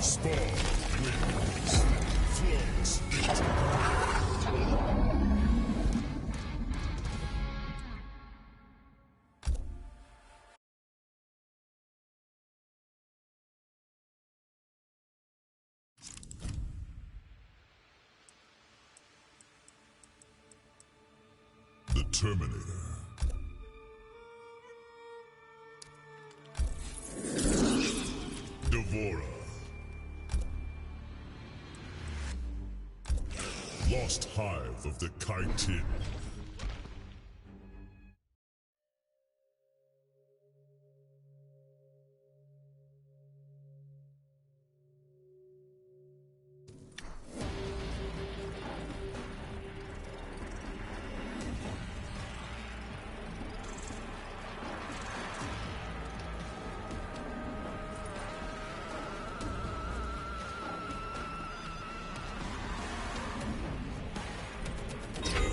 Spawn wins. Flawless victory. The Terminator. D'Vorah. Lost Hive of the Kaitin.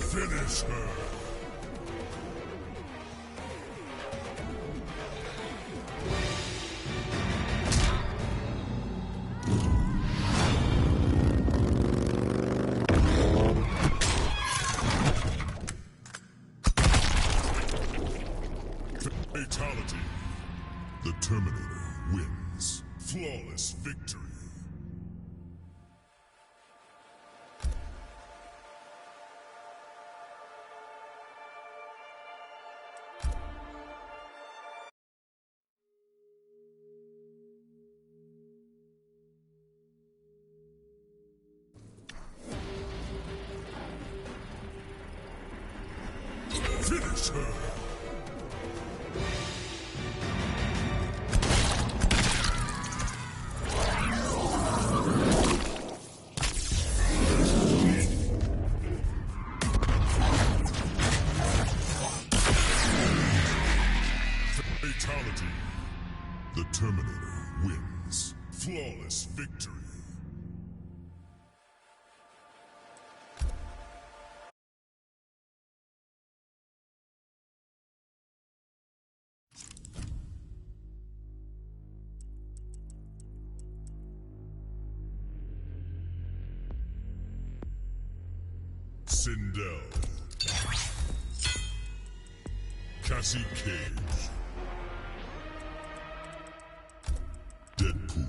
Finish her! Fatality. The Terminator wins. Flawless victory. Finish her! Fatality. The Terminator wins. Flawless victory. Sindel. Cassie Cage. Deadpool.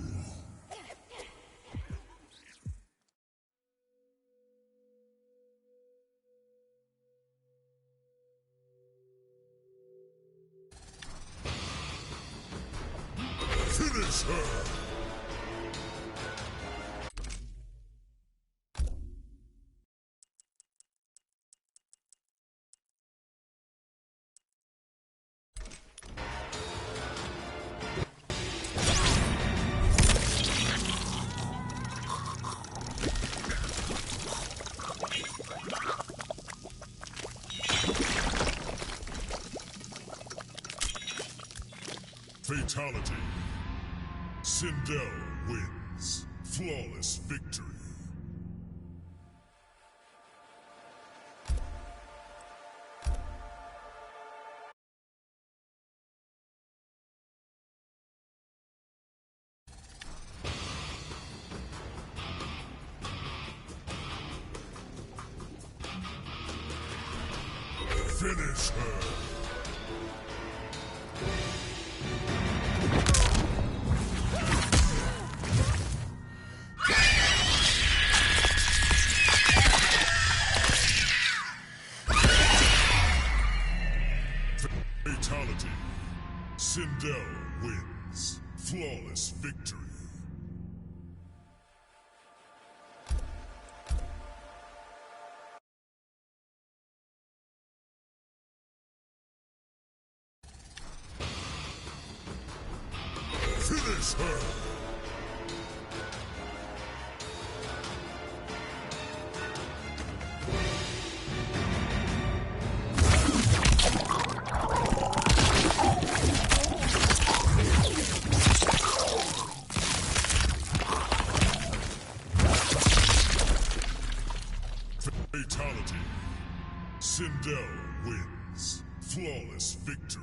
Finish her! Fatality. Sindel wins. Flawless victory. Finish her. Fatality. Sindel wins. Flawless victory. Finish her! Fatality. Sindel wins. Flawless victory.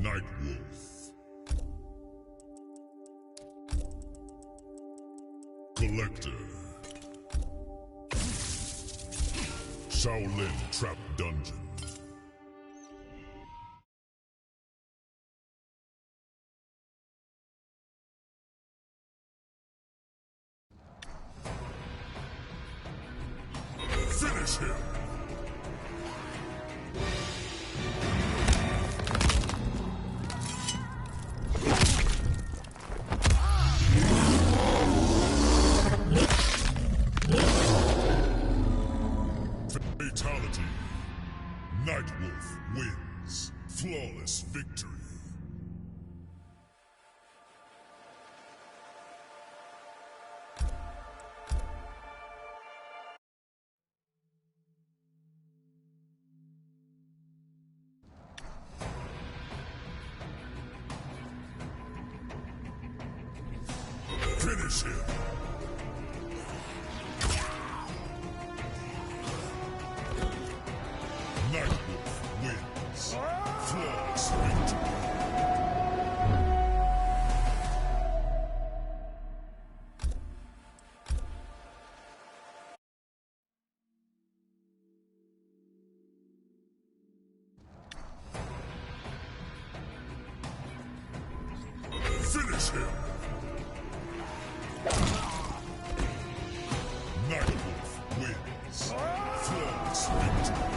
Nightwolf. Collector. Shaolin Trap Dungeon. Finish him! Fatality. Nightwolf wins. Flawless victory. Finish him! Nightwolf wins. Flawless victory. Finish him! Nightwolf wins. Flawless victory.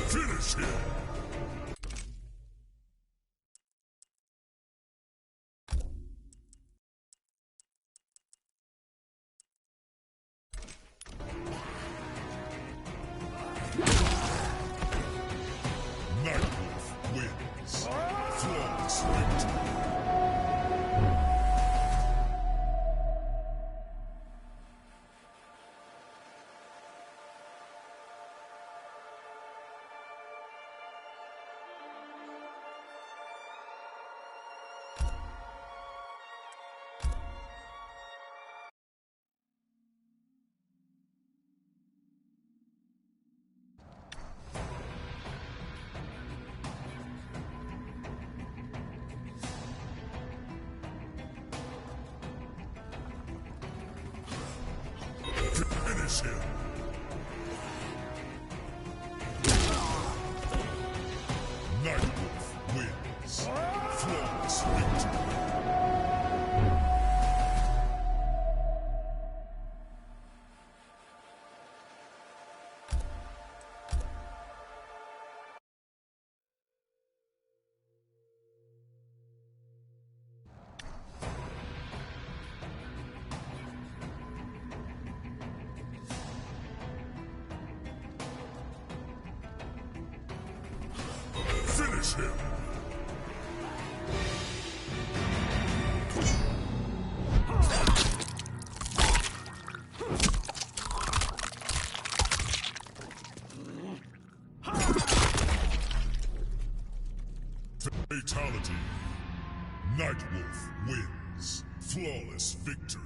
Finish him! Nightwolf wins. Flawless victory. Finish him! Nightwolf wins. Flawless victory. Finish him! Fatality. Nightwolf wins. Flawless victory.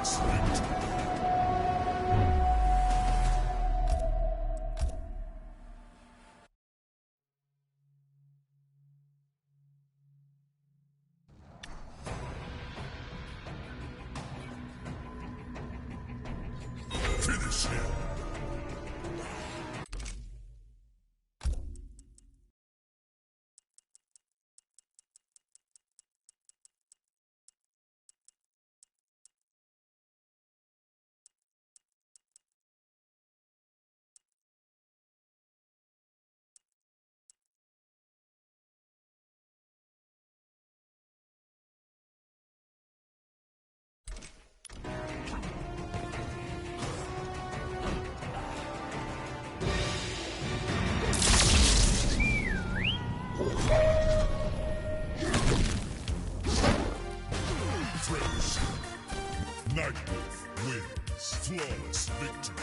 flawless victory. Finish him. Nightwolf wins. Flawless victory.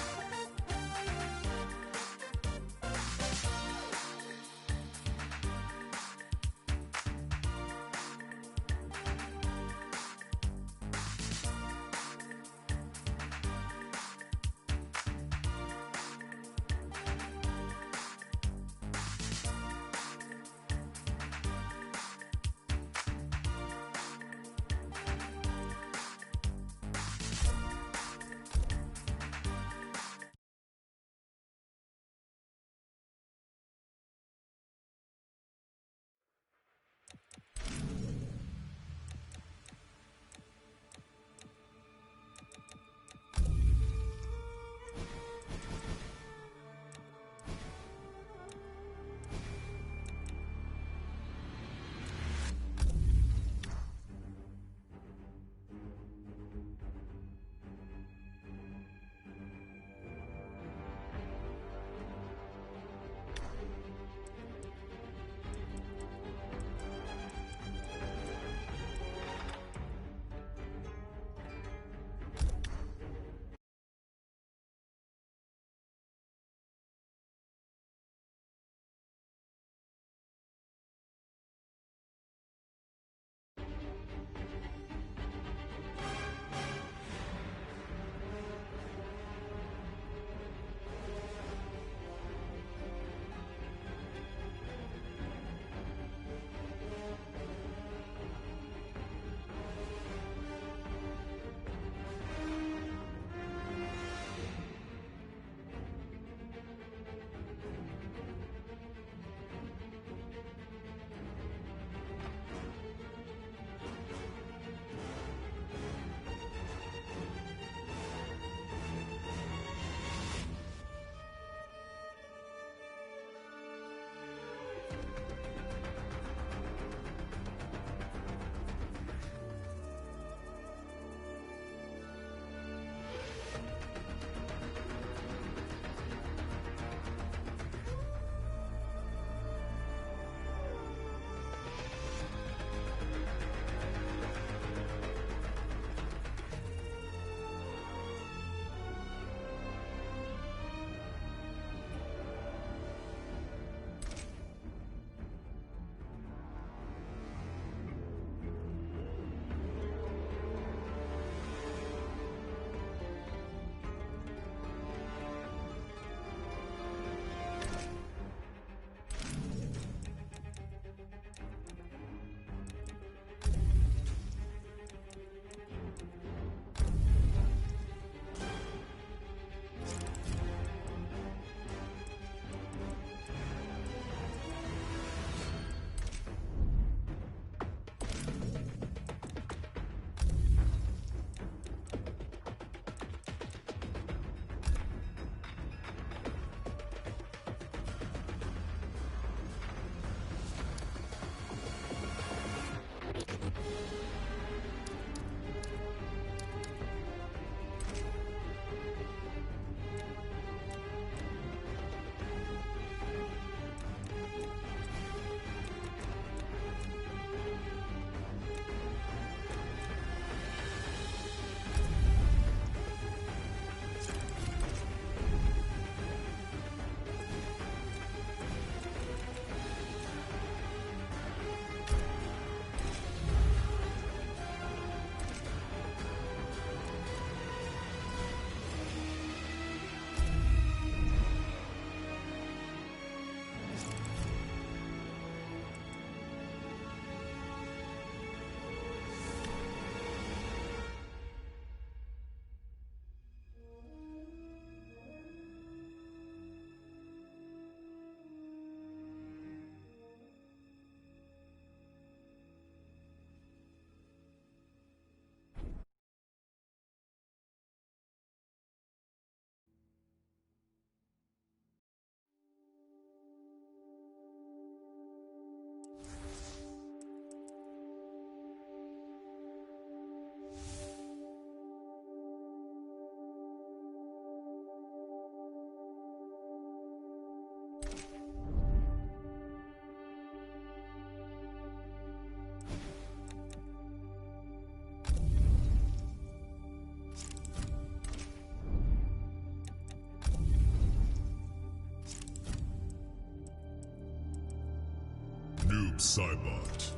Cybot,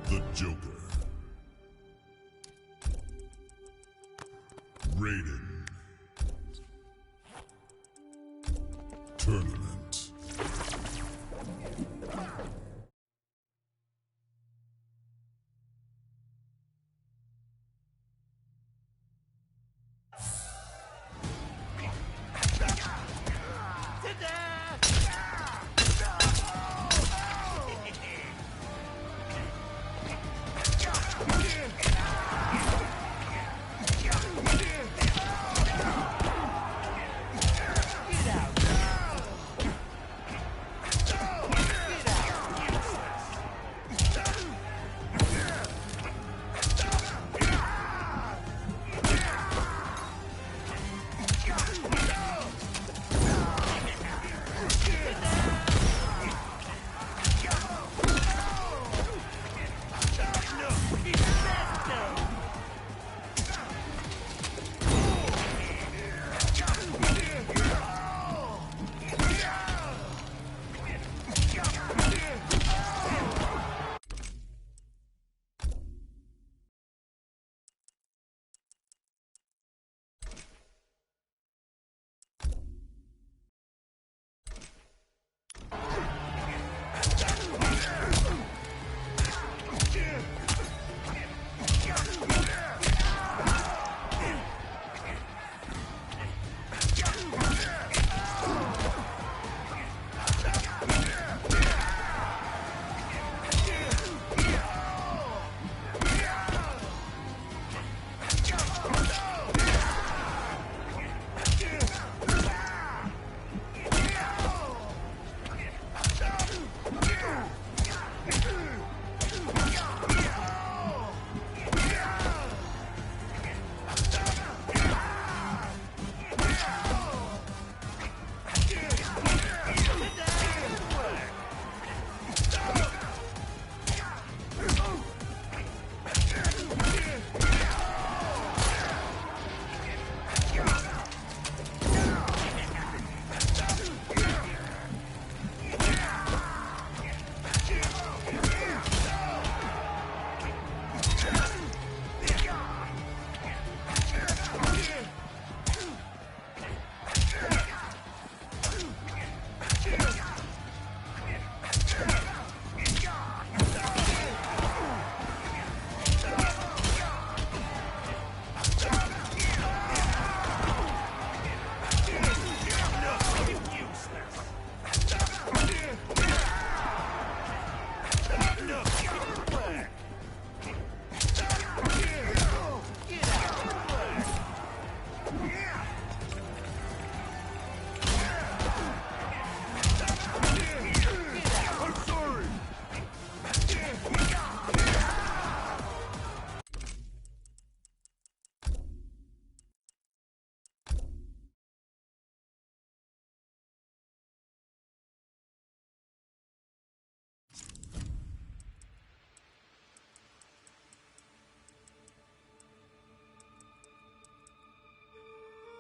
the Joker. Raiden. Tournament.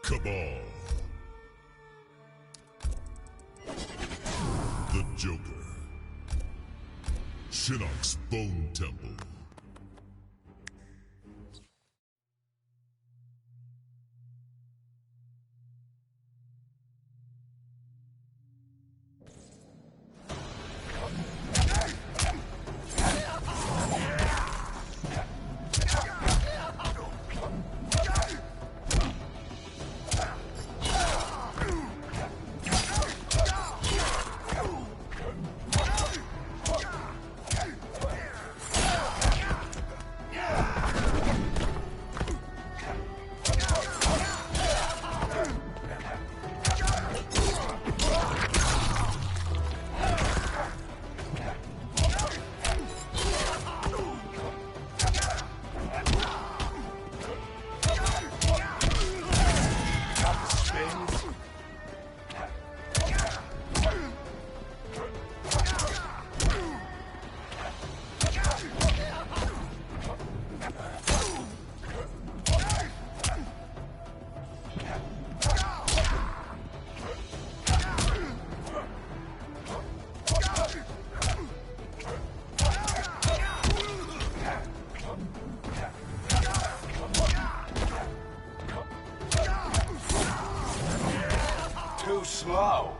Cabal. The Joker. Shinnok's Bone Temple. slow.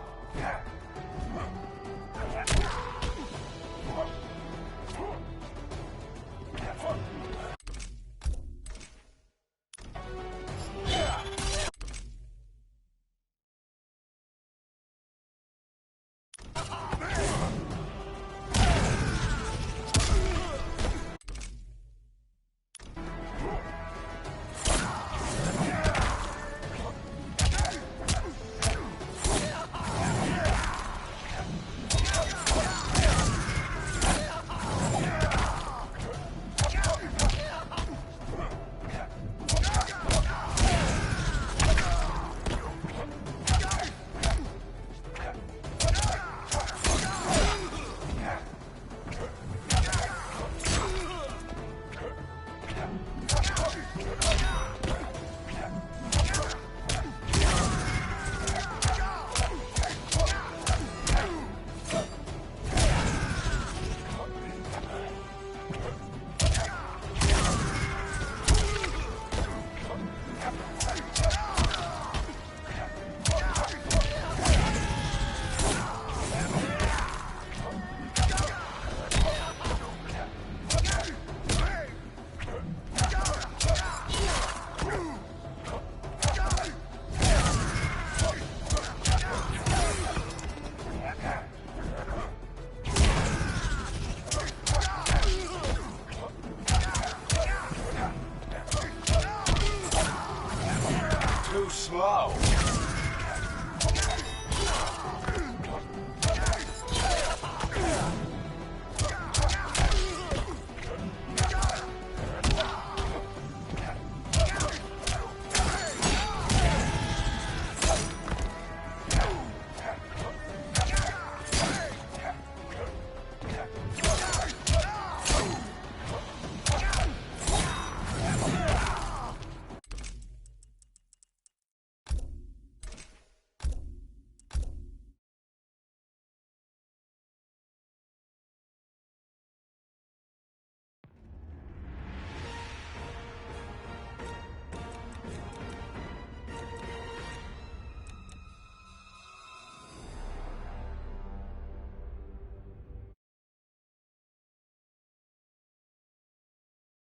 Too slow.